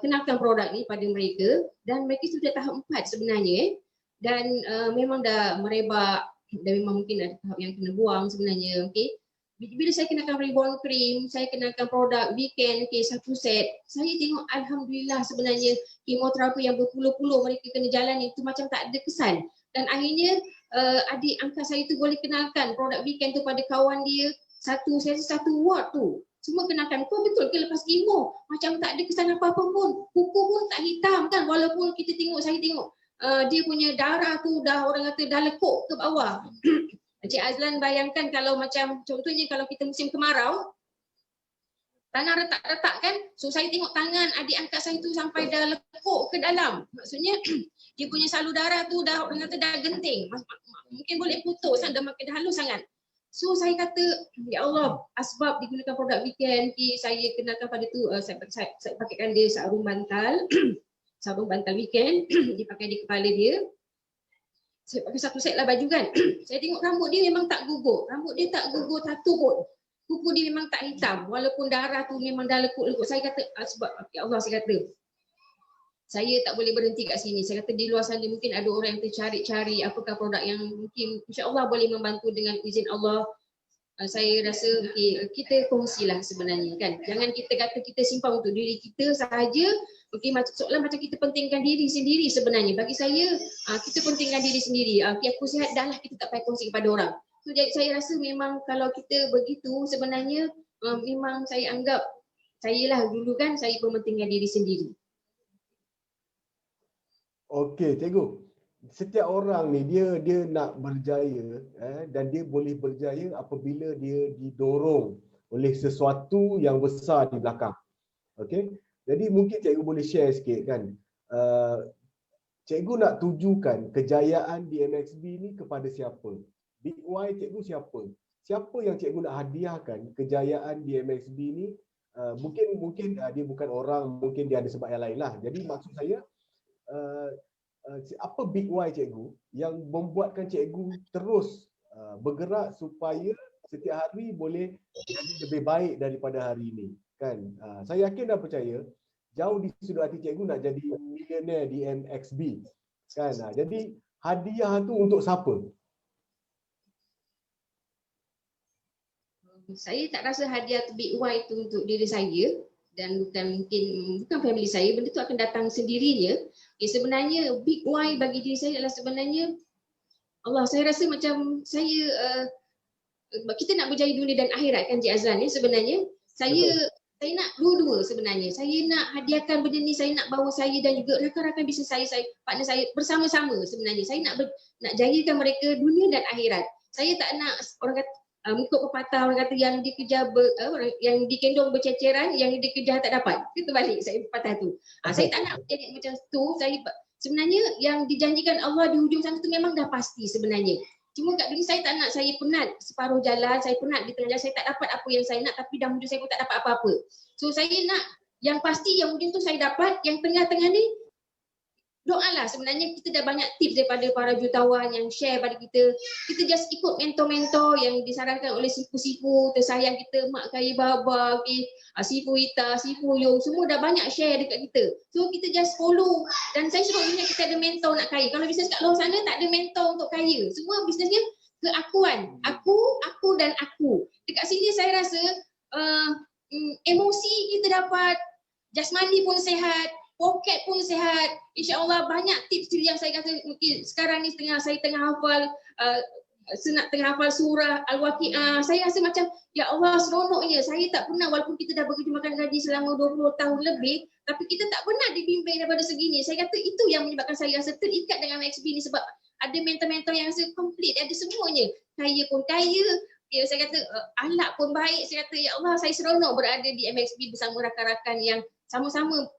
kenalkan produk ni pada mereka dan mereka sudah tahap 4 sebenarnya. Dan memang dah merebak dan memang mungkin ada tahap yang kena buang sebenarnya. Okey, bila saya kenakan reborn cream, saya kenakan produk weekend, satu set, saya tengok alhamdulillah sebenarnya kemoterapi yang berpuluh-puluh mereka kena jalan itu macam tak ada kesan. Dan akhirnya adik angkat saya tu boleh kenalkan produk weekend tu pada kawan dia, satu ward tu semua kenalkan, kau betul ke lepas kemo macam tak ada kesan apa-apa pun, kuku pun tak hitam kan, walaupun kita tengok, saya tengok dia punya darah tu dah orang kata dah lekuk ke bawah. Encik Azlan bayangkan kalau macam contohnya kalau kita musim kemarau, tanah retak-retak kan, so saya tengok tangan adik angkat saya tu sampai dah lekuk ke dalam. Maksudnya dia punya salur darah tu dah orang kata dah genting, mungkin boleh putus kan, dah makin dah halus sangat. So saya kata, ya Allah, asbab digunakan produk weekend, saya kenalkan pada tu, saya pakaikan dia sarung bantal. Sarung bantal weekend dipakai di kepala dia. Saya pakai satu set lah baju kan. Saya tengok rambut dia memang tak gugur. Rambut dia tak gugur satu pun. Kuku dia memang tak hitam. Walaupun darah tu memang dah lekuk-lekuk. Saya kata, sebab ya Allah, saya kata, saya tak boleh berhenti kat sini. Saya kata di luar sana mungkin ada orang yang tercari-cari apakah produk yang mungkin insya-Allah boleh membantu dengan izin Allah. Saya rasa kita kongsilah sebenarnya kan. Jangan kita kata kita simpan untuk diri kita sahaja. Soalan macam kita pentingkan diri sendiri sebenarnya. Bagi saya kita pentingkan diri sendiri. Aku sihat dah lah, kita tak payah kongsi kepada orang. So jadi saya rasa memang kalau kita begitu sebenarnya memang saya anggap saya lah dulu kan saya mementingkan diri sendiri. Okey, cikgu. Setiap orang ni dia nak berjaya dan dia boleh berjaya apabila dia didorong oleh sesuatu yang besar di belakang. Okey. Jadi mungkin cikgu boleh share sikit kan. Cikgu nak tujukan kejayaan di MXB ni kepada siapa? Big Y cikgu siapa? Siapa yang cikgu nak hadiahkan kejayaan di MXB ni? Mungkin dia bukan orang, mungkin dia ada sebab yang lain lah. Jadi maksud saya apa Big Y cikgu yang membuatkan cikgu terus bergerak supaya setiap hari boleh jadi lebih baik daripada hari ini kan. Saya yakin dan percaya jauh di sudut hati cikgu nak jadi millionaire di MXB kan. Jadi hadiah tu untuk siapa? Saya tak rasa hadiah Big Y itu untuk diri saya dan bukan family saya, benda tu akan datang sendirinya. Sebenarnya Big Y bagi diri saya adalah sebenarnya Allah. Saya rasa macam saya kita nak berjaya dunia dan akhirat kan Cik Azlan sebenarnya. Saya nak dua-dua sebenarnya. Saya nak hadiahkan benda ni, saya nak bawa saya dan juga rakan-rakan bisnes saya, partner saya bersama-sama sebenarnya. Saya nak jayakan mereka dunia dan akhirat. Saya tak nak orang kata mengikut pepatah orang kata yang dikejar yang dikendong berceceran, yang dikejar tak dapat. Itu balik saya pepatah tu. Saya tak nak jadi macam tu. Saya sebenarnya yang dijanjikan Allah di hujung sana tu memang dah pasti sebenarnya. Cuma kat diri saya tak nak, saya penat separuh jalan, saya penat di tengah jalan, saya tak dapat apa yang saya nak, tapi dah hujung saya pun tak dapat apa-apa. So saya nak yang pasti yang hujung tu saya dapat, yang tengah-tengah ni doalah. Sebenarnya kita dah banyak tips daripada para jutawan yang share pada kita. Kita just ikut mentor-mentor yang disarankan oleh sifu-sifu tersayang kita, Mak Kaya Baba, Sifu Ita, Sifu Yung, semua dah banyak share dekat kita. So kita just follow. Dan saya sebab kita ada mentor nak kaya. Kalau bisnes kat luar sana tak ada mentor untuk kaya. Semua bisnesnya keakuan. Aku dan aku. Dekat sini saya rasa emosi kita dapat, jasmani pun sihat, poket pun sihat. InsyaAllah banyak tips yang saya kata mungkin sekarang ni saya tengah hafal tengah hafal surah Al-Waqi'ah. Saya rasa macam ya Allah seronoknya. Saya tak pernah, walaupun kita dah bekerja makan gaji selama 20 tahun lebih, tapi kita tak pernah dibimbing daripada segini. Saya kata itu yang menyebabkan saya rasa terikat dengan MXB ni, sebab ada mentor-mentor yang rasa komplit, ada semuanya. Kaya pun kaya, saya kata ahlak pun baik. Saya kata ya Allah, saya seronok berada di MXB bersama rakan-rakan yang sama-sama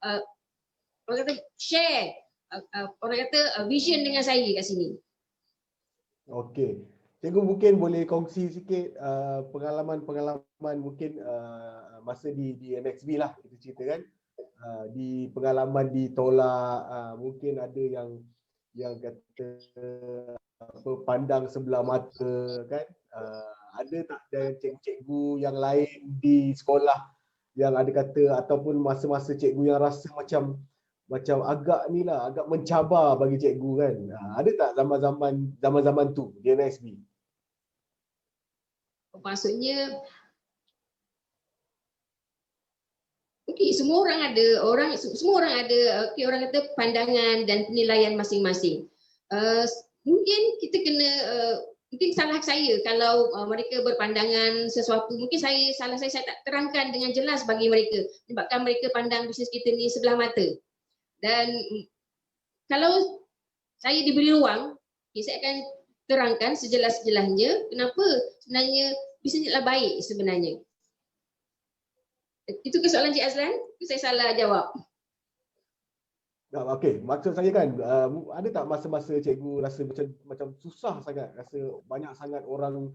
orang kata share orang kata vision dengan saya kat sini. Okey. Cikgu mungkin boleh kongsi sikit pengalaman-pengalaman mungkin masa di MXB lah kita cerita kan. Di pengalaman di tolak, mungkin ada yang kata pandang sebelah mata kan. Ada tak ada cikgu-cikgu yang lain di sekolah yang ada kata, ataupun masa-masa cikgu yang rasa macam agak ni lah, agak mencabar bagi cikgu kan. Ada tak zaman-zaman tu di MXB? Maksudnya okey, semua orang ada orang kata pandangan dan penilaian masing-masing. Mungkin kita kena mungkin salah saya kalau mereka berpandangan sesuatu, mungkin salah saya tak terangkan dengan jelas bagi mereka, sebabkan mereka pandang bisnes kita ni sebelah mata. Dan kalau saya diberi ruang, saya akan terangkan sejelas-jelasnya kenapa sebenarnya bisnes ni adalah baik sebenarnya. Itu ke soalan Cik Azlan? Saya salah jawab. Okey, maksud saya kan ada tak masa-masa cikgu rasa macam susah sangat, rasa banyak sangat orang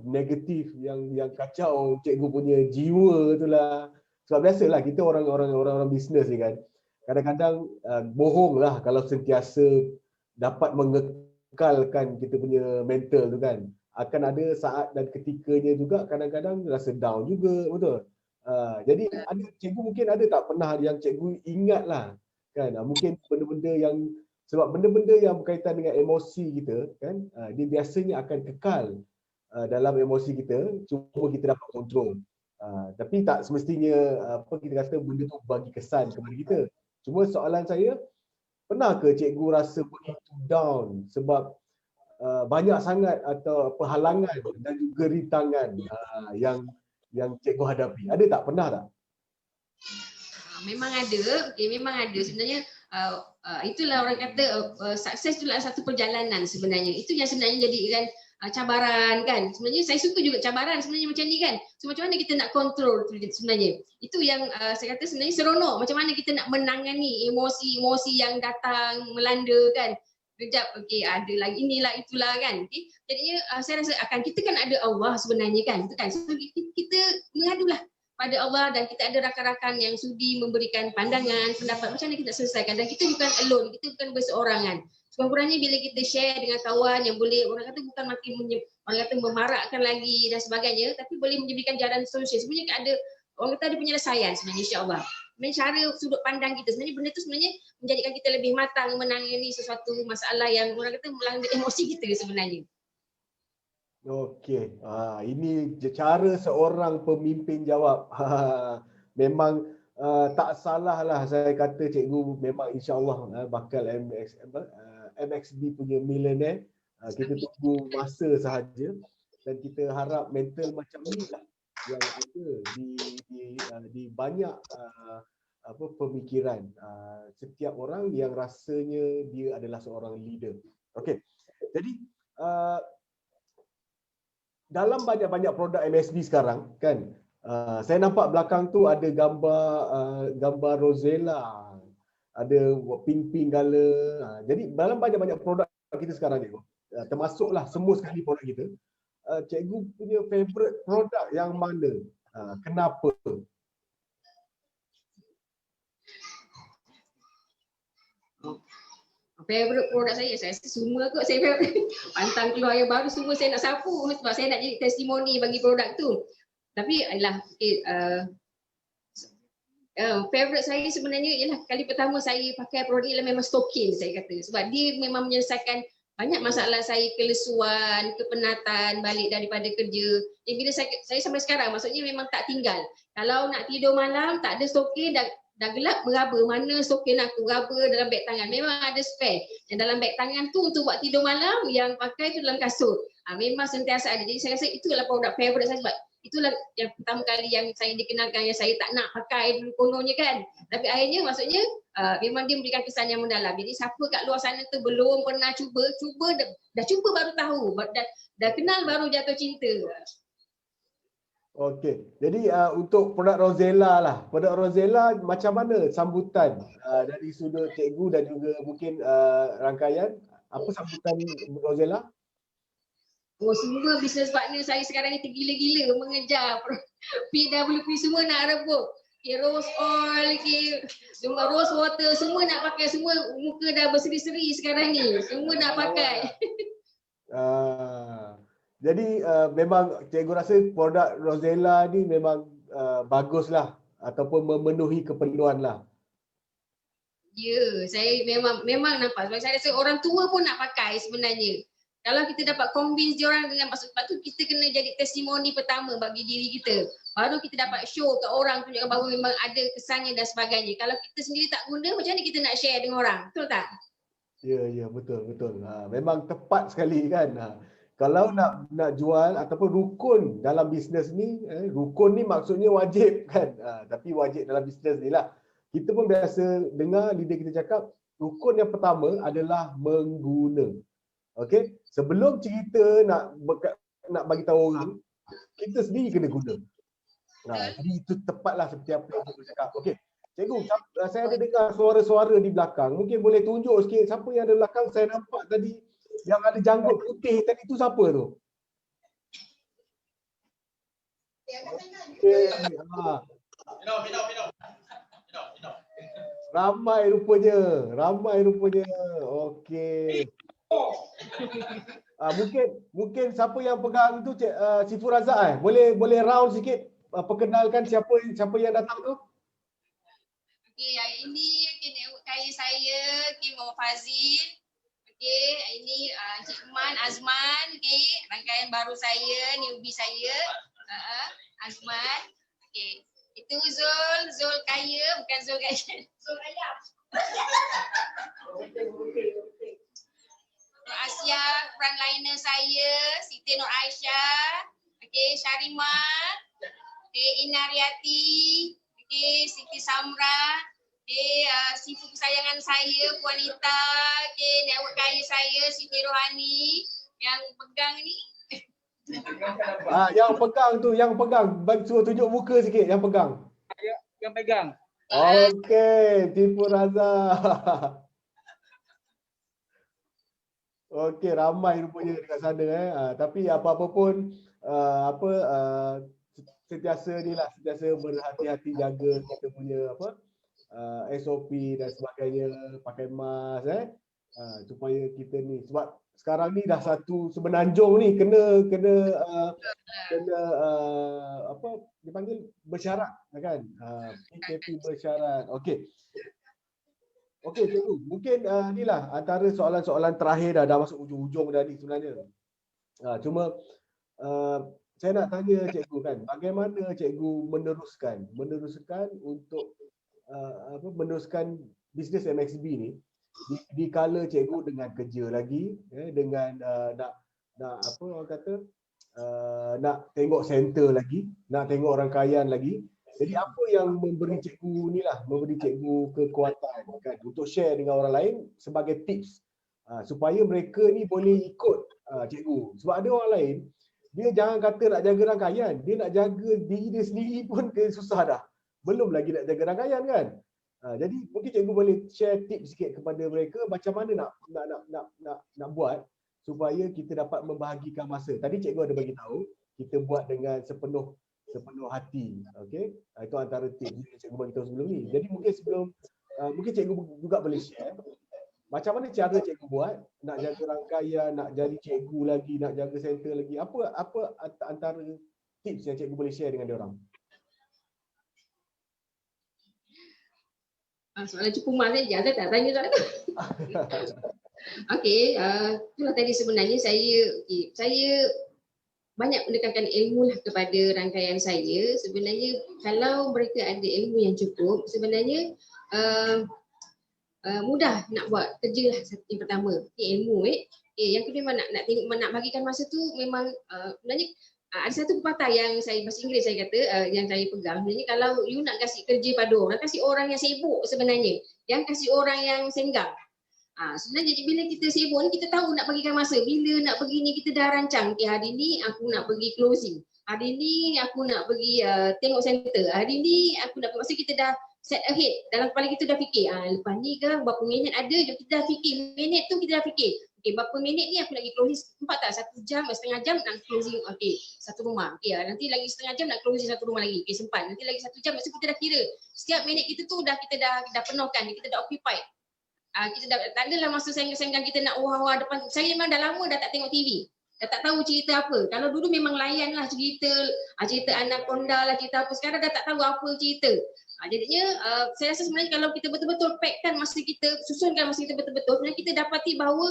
negatif yang kacau cikgu punya jiwa tu lah. Sebab biasalah kita orang bisnes ni kan. Kadang-kadang bohong lah kalau sentiasa dapat mengekalkan kita punya mental tu kan. Akan ada saat dan ketikanya juga kadang-kadang rasa down juga, betul? Jadi ada cikgu mungkin ada tak pernah yang cikgu ingat lah kan, mungkin benda-benda yang, sebab benda-benda yang berkaitan dengan emosi kita kan, dia biasanya akan kekal dalam emosi kita, cuma kita dapat kontrol. Tapi tak semestinya apa kita kata benda tu bagi kesan kepada kita. Cuma soalan saya, pernah ke cikgu rasa begitu down sebab banyak sangat atau halangan dan juga rintangan yang cikgu hadapi? Ada tak? Pernah tak? Memang ada. Memang ada. Sebenarnya itulah orang kata sukses itulah satu perjalanan sebenarnya. Itu yang sebenarnya jadikan cabaran kan. Sebenarnya saya suka juga cabaran sebenarnya macam ni kan. So macam mana kita nak kontrol sebenarnya. Itu yang saya kata sebenarnya seronok. Macam mana kita nak menangani emosi-emosi yang datang melanda kan. Kejap, okey, ada lagi inilah itulah kan. Okay. Jadinya saya rasa akan kita kan ada Allah sebenarnya kan. Itu kan. So kita mengadulah pada Allah, dan kita ada rakan-rakan yang sudi memberikan pandangan, pendapat macam mana kita selesaikan, dan kita bukan alone, kita bukan berseorangan. Sekurang-kurangnya bila kita share dengan kawan yang boleh, orang kata bukan makin memarakkan lagi dan sebagainya, tapi boleh menjadikan jalan solusi. Sebenarnya ada orang kata ada penyelesaian sebenarnya, insya-Allah. Sebenarnya cara sudut pandang kita, sebenarnya benda tu sebenarnya menjadikan kita lebih matang menangani sesuatu masalah yang orang kata melanda emosi kita sebenarnya. Okey, ini cara seorang pemimpin jawab. Memang tak salah lah saya kata cikgu, memang insya-Allah bakal MXB punya millionaire. Kita tunggu masa sahaja, dan kita harap mental macam ni lah yang ada di banyak pemikiran setiap orang yang rasanya dia adalah seorang leader. Okey. Jadi dalam banyak-banyak produk MSB sekarang kan, saya nampak belakang tu ada gambar Rosella, ada pink gala. Jadi dalam banyak-banyak produk kita sekarang ni, termasuklah semua sekali produk kita, cikgu punya favorite produk yang mana? Kenapa? Favorite produk saya rasa semua kot saya favorite. Pantang keluar yang baru semua saya nak sapu sebab saya nak jadi testimoni bagi produk tu. Tapi ialah favorite saya sebenarnya ialah kali pertama saya pakai produk ni ialah memang Stokin, saya kata. Sebab dia memang menyelesaikan banyak masalah saya, kelesuan, kepenatan balik daripada kerja. Jadi bila saya sampai sekarang maksudnya memang tak tinggal. Kalau nak tidur malam tak ada stokin, dah gelap beraba, mana stokin aku beraba dalam beg tangan. Memang ada spare. Yang dalam beg tangan tu untuk buat tidur malam, yang pakai tu dalam kasut. Memang sentiasa ada. Jadi saya rasa itulah produk favourite saya sebab itulah yang pertama kali yang saya dikenalkan, yang saya tak nak pakai dulu kononnya kan. Tapi akhirnya maksudnya memang dia memberikan kesan yang mendalam. Jadi siapa kat luar sana tu belum pernah cuba dah cuba baru tahu, dah kenal baru jatuh cinta. Okey. Jadi untuk produk Rozella lah. Produk Rozella macam mana sambutan dari sudut cikgu dan juga mungkin rangkaian? Apa sambutan Rozella? Semua business partner saya sekarang ni tergila-gila mengejar PWP, semua nak rebut. Rose oil, rose water, semua nak pakai, semua muka dah berseri-seri sekarang ni. Semua nak pakai. Jadi memang cikgu rasa produk Rozella ni memang baguslah ataupun memenuhi keperluan lah. Ya, saya memang nampak. Sebab saya rasa orang tua pun nak pakai sebenarnya. Kalau kita dapat convince dia orang dengan maksud tu, kita kena jadi testimoni pertama bagi diri kita. Baru kita dapat show ke orang, tunjukkan bahawa memang ada kesannya dan sebagainya. Kalau kita sendiri tak guna, macam mana kita nak share dengan orang? Betul tak? Ya, betul. Memang tepat sekali kan. Kalau nak jual ataupun rukun dalam bisnes ni, rukun ni maksudnya wajib kan. Tapi wajib dalam bisnes ni lah. Kita pun biasa dengar leader kita cakap, rukun yang pertama adalah mengguna. Okey, sebelum cerita nak bagi tahu orang, kita sendiri kena guna. Jadi itu tepatlah seperti apa yang cikgu cakap. Okey, cikgu, saya ada dengar suara-suara di belakang. Mungkin boleh tunjuk sikit siapa yang ada belakang. Saya nampak tadi yang ada janggut putih tadi tu siapa tu? Okay. Ramai rupanya. Okey. Mungkin siapa yang pegang tu Sifur Razak boleh round sikit perkenalkan siapa yang datang tu. Okey, hari ini network kaya saya Muhammad Fazil. Okey, ini Encik Man Azman, okey, rangkaian baru saya, newbie saya. Azman. Okey. Itu Zul kaya, bukan Zul kaya. Zul ayam. Asia, frontliner saya, Siti Nur Aisyah, okey, Syarimah, okey, Inariati, okey, Siti Samra, okey, sifu kesayangan saya, Puan Ita, okey, network kaya saya, Siti Rohani, yang pegang ni. Yang pegang, bagi suruh tunjuk muka sikit yang pegang. Yang pegang. Okey, Sifur Razak. Okey, ramai rupanya dekat sana tapi apa-apa pun sentiasa berhati-hati jaga kita punya SOP dan sebagainya, pakai mask supaya kita ni, sebab sekarang ni dah satu semenanjung ni kena apa dipanggil bersyarat kan, PKP bersyarat. Okey, cikgu, mungkin inilah antara soalan-soalan terakhir dah masuk ujung-ujung dah ni sebenarnya. Cuma saya nak tanya cikgu kan, bagaimana cikgu meneruskan untuk meneruskan bisnes MXB ni di kala cikgu dengan kerja lagi, dengan nak apa orang kata, nak tengok center lagi, nak tengok rangkaian lagi. Jadi apa yang memberi cikgu kekuatan kan untuk share dengan orang lain sebagai tips supaya mereka ni boleh ikut cikgu. Sebab ada orang lain, dia jangan kata nak jaga rangkaian, dia nak jaga diri dia sendiri pun dia susah dah. Belum lagi nak jaga rangkaian kan. Jadi mungkin cikgu boleh share tips sikit kepada mereka macam mana nak buat supaya kita dapat membahagikan masa. Tadi cikgu ada bagi tahu kita buat dengan sepenuh hati. Okey, itu antara tips yang cikgu bagi tahu sebelum ni. Jadi mungkin cikgu juga boleh share macam mana cara cikgu buat nak jaga rangkaian, nak jadi cikgu lagi, nak jaga center lagi. Apa antara tips yang cikgu boleh share dengan dia orang? Soalan cukup mak saya tak tanya soalan tu. Okey, itulah tadi sebenarnya saya banyak menekankan ilmu lah kepada rangkaian saya. Sebenarnya kalau mereka ada ilmu yang cukup, sebenarnya uh, mudah nak buat kerja lah yang pertama. Ilmu yang kedua memang nak tengok, nak bagikan masa tu memang sebenarnya ada satu pepatah yang saya bahasa Inggeris saya kata yang saya pegang. Sebenarnya kalau you nak kasih kerja pada orang, kasih orang yang sibuk sebenarnya. Yang kasih orang yang senggang. Sebenarnya bila kita sibuk ni kita tahu nak bagikan masa. Bila nak pergi ni kita dah rancang. Okay, hari ni aku nak pergi closing. Hari ni aku nak pergi tengok center. Hari ni aku nak pergi. Maksudnya kita dah set ahead. Dalam kepala kita dah fikir. Lepas ni ke berapa minit ada. Kita dah fikir. Minit tu kita dah fikir. Okay, berapa minit ni aku nak pergi closing. Sempat tak? 1 jam, setengah jam nak closing. Okay, satu rumah. Okay, nanti lagi setengah jam nak closing satu rumah lagi. Okay, sempat. Nanti lagi 1 jam. Maksudnya kita dah kira. Setiap minit kita tu kita dah penuhkan. Kita dah occupied. Kita tak adalah masa senggang kita nak wah-wah depan. Saya memang dah lama dah tak tengok TV. Dah tak tahu cerita apa. Kalau dulu memang layan lah cerita Anaconda lah, cerita apa. Sekarang dah tak tahu apa cerita. Jadinya saya rasa sebenarnya kalau kita betul-betul packkan masa kita, susunkan masa kita betul-betul, sebenarnya kita dapati bahawa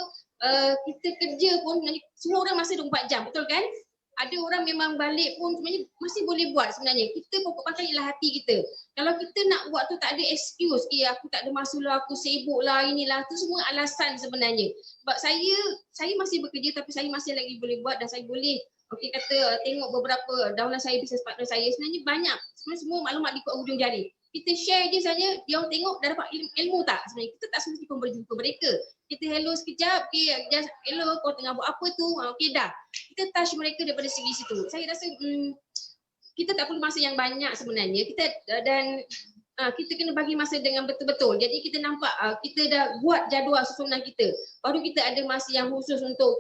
kita kerja pun semua orang masa 24 jam, betul kan? Ada orang memang balik pun sebenarnya masih boleh buat sebenarnya. Kita pokok pasal ialah hati kita. Kalau kita nak buat tu tak ada excuse. Aku tak ada masa lah, aku sibuk lah, inilah. Tu semua alasan sebenarnya. Sebab saya masih bekerja tapi saya masih lagi boleh buat dan saya boleh kata tengok beberapa daulah saya, business partner saya. Sebenarnya banyak. Sebenarnya semua maklumat di hujung jari. Kita share je saja, dia orang tengok dah dapat ilmu tak? Sebenarnya kita tak semesti pun berjumpa mereka. Kita hello sekejap, just hello kau tengah buat apa tu? Dah. Kita touch mereka daripada segi situ. Saya rasa kita tak perlu masa yang banyak sebenarnya. Kita kena bagi masa dengan betul-betul. Jadi kita nampak kita dah buat jadual susunan kita. Baru kita ada masa yang khusus untuk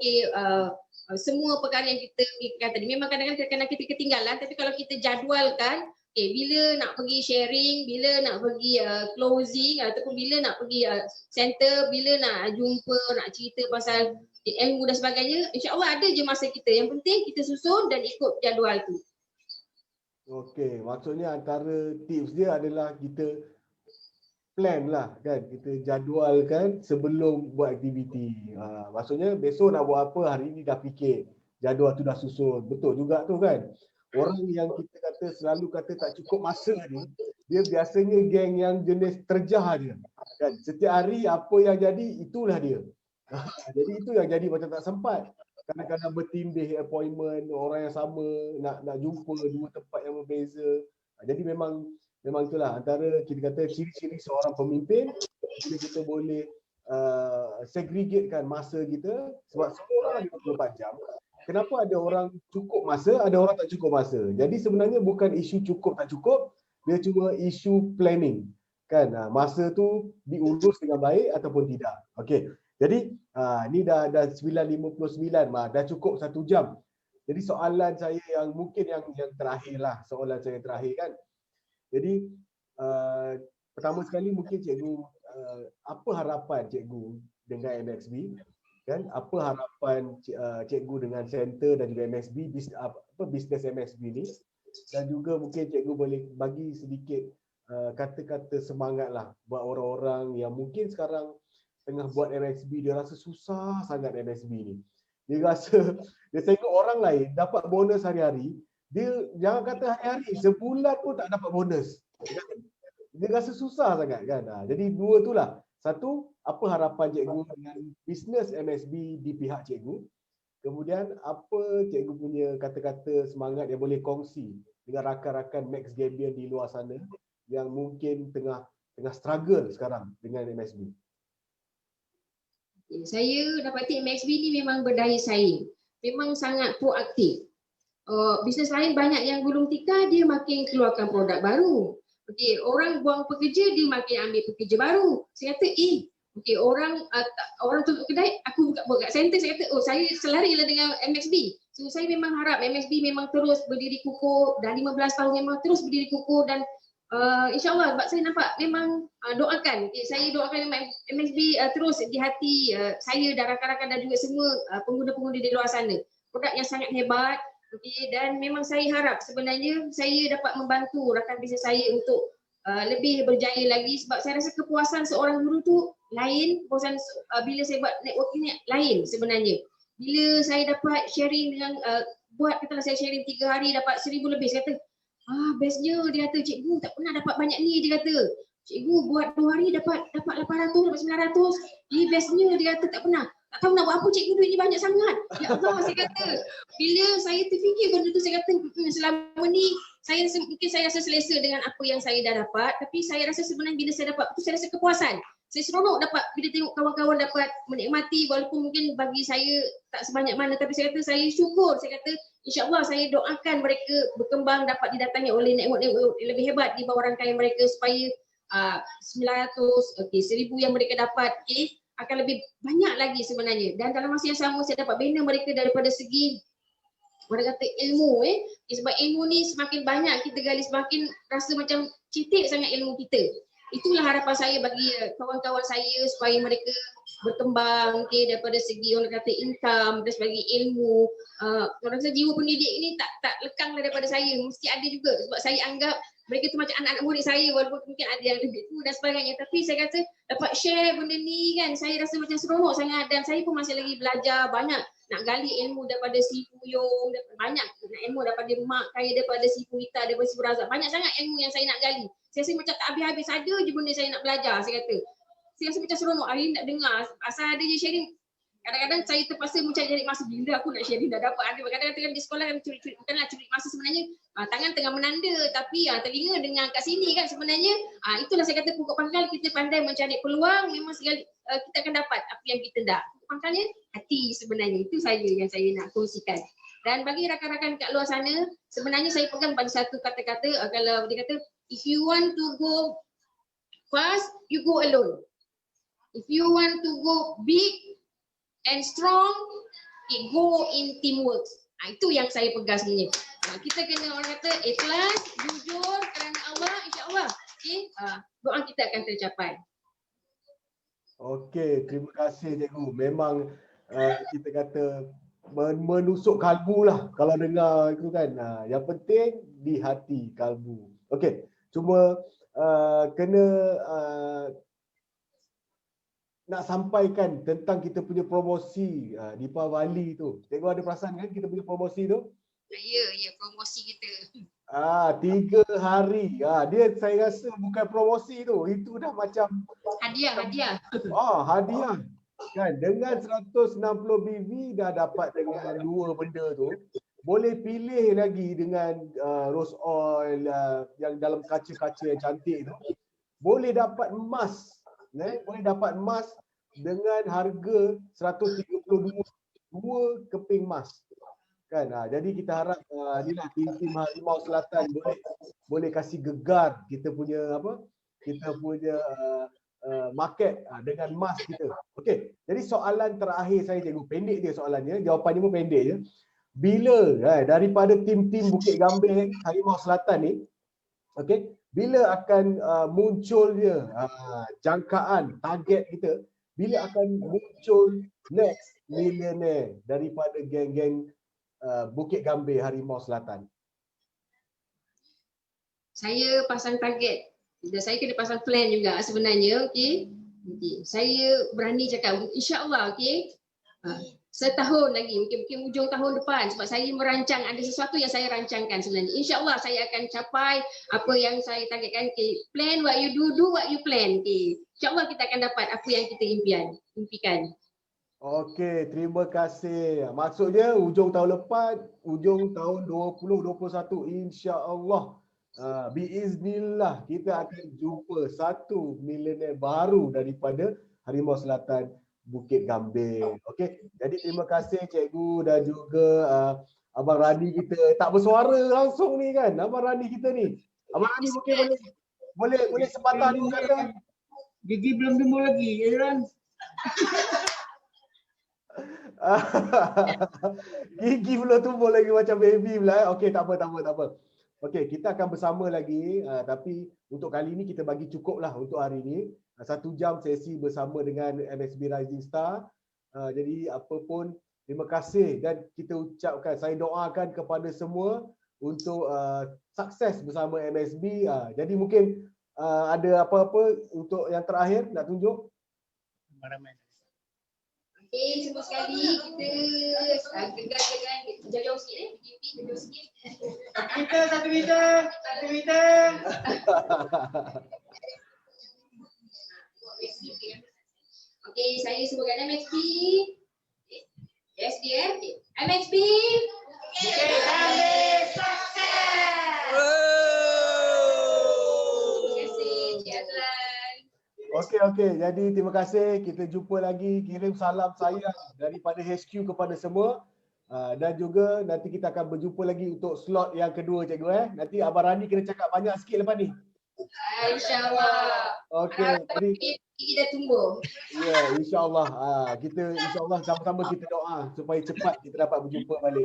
semua perkara yang kita fikirkan tadi. Memang kadang-kadang kita ketinggalan, tapi kalau kita jadualkan, bila nak pergi sharing, bila nak pergi closing ataupun bila nak pergi center, bila nak jumpa, nak cerita pasal ilmu dan sebagainya, insya-Allah ada je masa kita. Yang penting kita susun dan ikut jadual tu. Okey, maksudnya antara tips dia adalah kita plan lah kan, kita jadualkan sebelum buat aktiviti. Maksudnya besok nak buat apa, hari ni dah fikir, jadual tu dah susun. Betul juga tu kan. Orang yang kita kata selalu kata tak cukup masa ni, dia biasanya geng yang jenis terjah dia. Kan? Setiap hari apa yang jadi itulah dia. Jadi itu yang jadi macam tak sempat. Kadang-kadang bertindih appointment orang yang sama, nak jumpa dua tempat yang berbeza. Jadi memang itulah antara kita kata ciri-ciri seorang pemimpin. Kita boleh segregatekan masa kita sebab semua orang ada 24 jam. Kenapa ada orang cukup masa, ada orang tak cukup masa. Jadi sebenarnya bukan isu cukup tak cukup, dia cuma isu planning. Kan, masa tu diurus dengan baik ataupun tidak. Okey. Jadi ni dah 9.59, dah cukup 1 jam. Jadi soalan saya yang mungkin yang terakhir lah, soalan saya terakhir kan. Jadi pertama sekali mungkin cikgu, apa harapan cikgu dengan MXB? Kan, apa harapan cikgu dengan center dan juga MXB, bisnes MXB ni, dan juga mungkin cikgu boleh bagi sedikit kata-kata semangat lah buat orang-orang yang mungkin sekarang tengah buat MXB, dia rasa susah sangat MXB ni. Dia rasa dia tengok orang lain dapat bonus hari-hari, dia jangan kata hari-hari, sebulan pun tak dapat bonus. Dia rasa susah sangat kan. Jadi dua itulah. Satu, apa harapan cikgu dengan bisnes MXB di pihak cikgu? Kemudian apa cikgu punya kata-kata semangat yang boleh kongsi dengan rakan-rakan Max Gabion di luar sana yang mungkin tengah struggle sekarang dengan MXB? Saya dapati MXB ni memang berdaya saing. Memang sangat proaktif. Bisnes lain banyak yang gulung tikar, dia makin keluarkan produk baru. Okey, orang buang pekerja, dia makin ambil pekerja baru. Saya kata, orang tutup kedai, aku buka kat center. Saya kata, saya selarilah dengan MXB. So saya memang harap MXB memang terus berdiri kukuh, dah 15 tahun memang terus berdiri kukuh dan insya-Allah sebab saya nampak memang doakan. Saya doakan MXB terus di hati saya dan rakan-rakan dan juga semua pengguna-pengguna di luar sana. Produk yang sangat hebat. Dan memang saya harap sebenarnya saya dapat membantu rakan bisnes saya untuk lebih berjaya lagi sebab saya rasa kepuasan seorang guru tu lain, kepuasan bila saya buat networking ni lain sebenarnya. Bila saya dapat sharing dengan buat katalah saya sharing 3 hari dapat 1,000 lebih, saya kata bestnya, dia kata cikgu tak pernah dapat banyak ni, dia kata cikgu buat 2 hari dapat 800, dapat 900, ni bestnya, dia kata tak pernah. Tak tahu nak buat apa cikgu, duit ni banyak sangat. Ya Allah, saya kata. Bila saya terfikir benda tu, saya kata selama ni mungkin saya rasa selesa dengan apa yang saya dah dapat, tapi saya rasa sebenarnya bila saya dapat tu saya rasa kepuasan. Saya seronok dapat bila tengok kawan-kawan dapat menikmati, walaupun mungkin bagi saya tak sebanyak mana, tapi saya kata saya syukur. Saya kata insya-Allah saya doakan mereka berkembang, dapat didatangi oleh network-network lebih hebat di bawah rangkaian mereka supaya 900, 1,000 yang mereka dapat, akan lebih banyak lagi sebenarnya. Dan dalam masa yang sama saya dapat bina mereka daripada segi orang kata ilmu, sebab ilmu ni semakin banyak kita gali, semakin rasa macam cetek sangat ilmu kita. Itulah harapan saya bagi kawan-kawan saya supaya mereka berkembang, daripada segi orang kata income, dari segi ilmu. Orang kata jiwa pendidik ni tak lekanglah daripada saya, mesti ada juga, sebab saya anggap mereka tu macam anak-anak murid saya, walaupun mungkin ada yang lebih tu dan sebagainya, tapi saya kata dapat share benda ni kan, saya rasa macam seronok sangat. Dan saya pun masih lagi belajar banyak, nak gali ilmu daripada si Puyong, banyak nak ilmu daripada Mak Kaya, daripada si Purita, daripada si Razak, banyak sangat ilmu yang saya nak gali. Saya rasa macam tak habis-habis, ada je benda saya nak belajar. Saya kata saya rasa macam seronok hari ni nak dengar, asal ada je sharing. Kadang-kadang saya terpaksa mencari masa, bila aku nak sharing dah dapat. Ada kadang-kadang di sekolah kan curi-curi, bukanlah curi masa sebenarnya, tangan tengah menanda tapi telinga dengar kat sini kan sebenarnya. Itulah saya kata pokok pangkal kita pandai mencari peluang, memang segala kita akan dapat apa yang kita nak. Pokok pangkalnya hati sebenarnya. Itu saja yang saya nak kongsikan. Dan bagi rakan-rakan kat luar sana, sebenarnya saya pegang pada satu kata-kata, kalau dia kata if you want to go fast, you go alone. If you want to go big and strong, it go in teamwork. Itu yang saya pegang sebenarnya. Kita kena orang kata ikhlas, jujur kerana Allah, insya-Allah. Doa kita akan tercapai. Okey, terima kasih cikgu. Memang kita kata menusuk kalbu lah kalau dengar itu kan. Yang penting di hati, kalbu. Okey, cuma kena nak sampaikan tentang kita punya promosi di Pawali tu. Cikgu ada perasan kan kita punya promosi tu? Ya, promosi kita. 3 hari. Dia saya rasa bukan promosi tu. Itu dah macam Hadiah. Hadiah. Kan dengan 160 BV dah dapat dengan 2 benda tu. Boleh pilih lagi dengan rose oil yang dalam kaca-kaca yang cantik tu. Boleh dapat emas. Boleh dapat emas dengan harga 132 2 keping emas. Kan? Jadi kita harap tim Harimau Selatan boleh kasih gegar kita punya kita punya market dengan emas kita. Okey. Jadi soalan terakhir saya cikgu, pendek dia soalannya, jawapannya pun pendek je. Bila daripada tim-tim Bukit Gambir Harimau Selatan ni, okey, bila akan munculnya jangkaan target kita, bila akan muncul next millionaire daripada geng-geng Bukit Gambir Harimau Selatan? Saya pasang target dan saya kena pasang plan juga sebenarnya. Okey. Saya berani cakap insya-Allah, okey. Setahun lagi, mungkin ujung tahun depan, sebab saya merancang, ada sesuatu yang saya rancangkan sebenarnya. InsyaAllah saya akan capai apa yang saya targetkan. Plan what you do what you plan. InsyaAllah kita akan dapat apa yang kita impikan. Okey, terima kasih. Maksudnya ujung tahun lepas, ujung tahun 2021, insya-Allah biiznillah kita akan jumpa satu millionaire baru daripada Harimau Selatan Bukit Gambir. Okey. Jadi terima kasih cikgu dan juga Abang Rani kita. Tak bersuara langsung ni kan. Abang Rani kita ni. Abang Rani mungkin boleh sepatah dua kata. Gigi belum tumbuh lagi, ya kan? Gigi belum tumbuh lagi macam baby pula. Okey, tak apa. Okey, kita akan bersama lagi tapi untuk kali ini kita bagi cukup lah untuk hari ini. 1 jam sesi bersama dengan MSB Rising Star. Jadi apa pun terima kasih dan kita ucapkan, saya doakan kepada semua untuk sukses bersama MSB. Jadi mungkin ada apa-apa untuk yang terakhir nak tunjuk? ramai. Okey, semua sekali kita gegar-gegar jauh-jauh sikit jauh sikit. Satu meter. Okey, saya sebagai MXP. SDM, MXP. Terima kasih, Cik Azlan. Okey. Jadi terima kasih. Kita jumpa lagi. Kirim salam sayang daripada HQ kepada semua. Dan juga nanti kita akan berjumpa lagi untuk slot yang kedua, cikgu. Nanti Abang Rani kena cakap banyak sikit lepas ni. InsyaAllah. Okey. Jadi Kita tunggu. ya, insya-Allah. Kita insya-Allah sama-sama kita doa supaya cepat kita dapat berjumpa balik.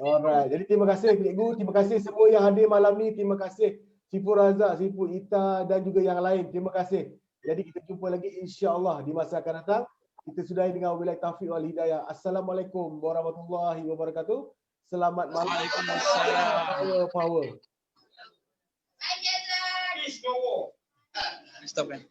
Alright. Jadi terima kasih cikgu, terima kasih semua yang hadir malam ni, terima kasih Sifu Razak, Sifu Ita dan juga yang lain. Terima kasih. Jadi kita jumpa lagi insya-Allah di masa akan datang. Kita sudahi dengan wabillahi taufiq wal hidayah. Assalamualaikum warahmatullahi wabarakatuh. Selamat malam. Waalaikumsalam. Power. Stop kan.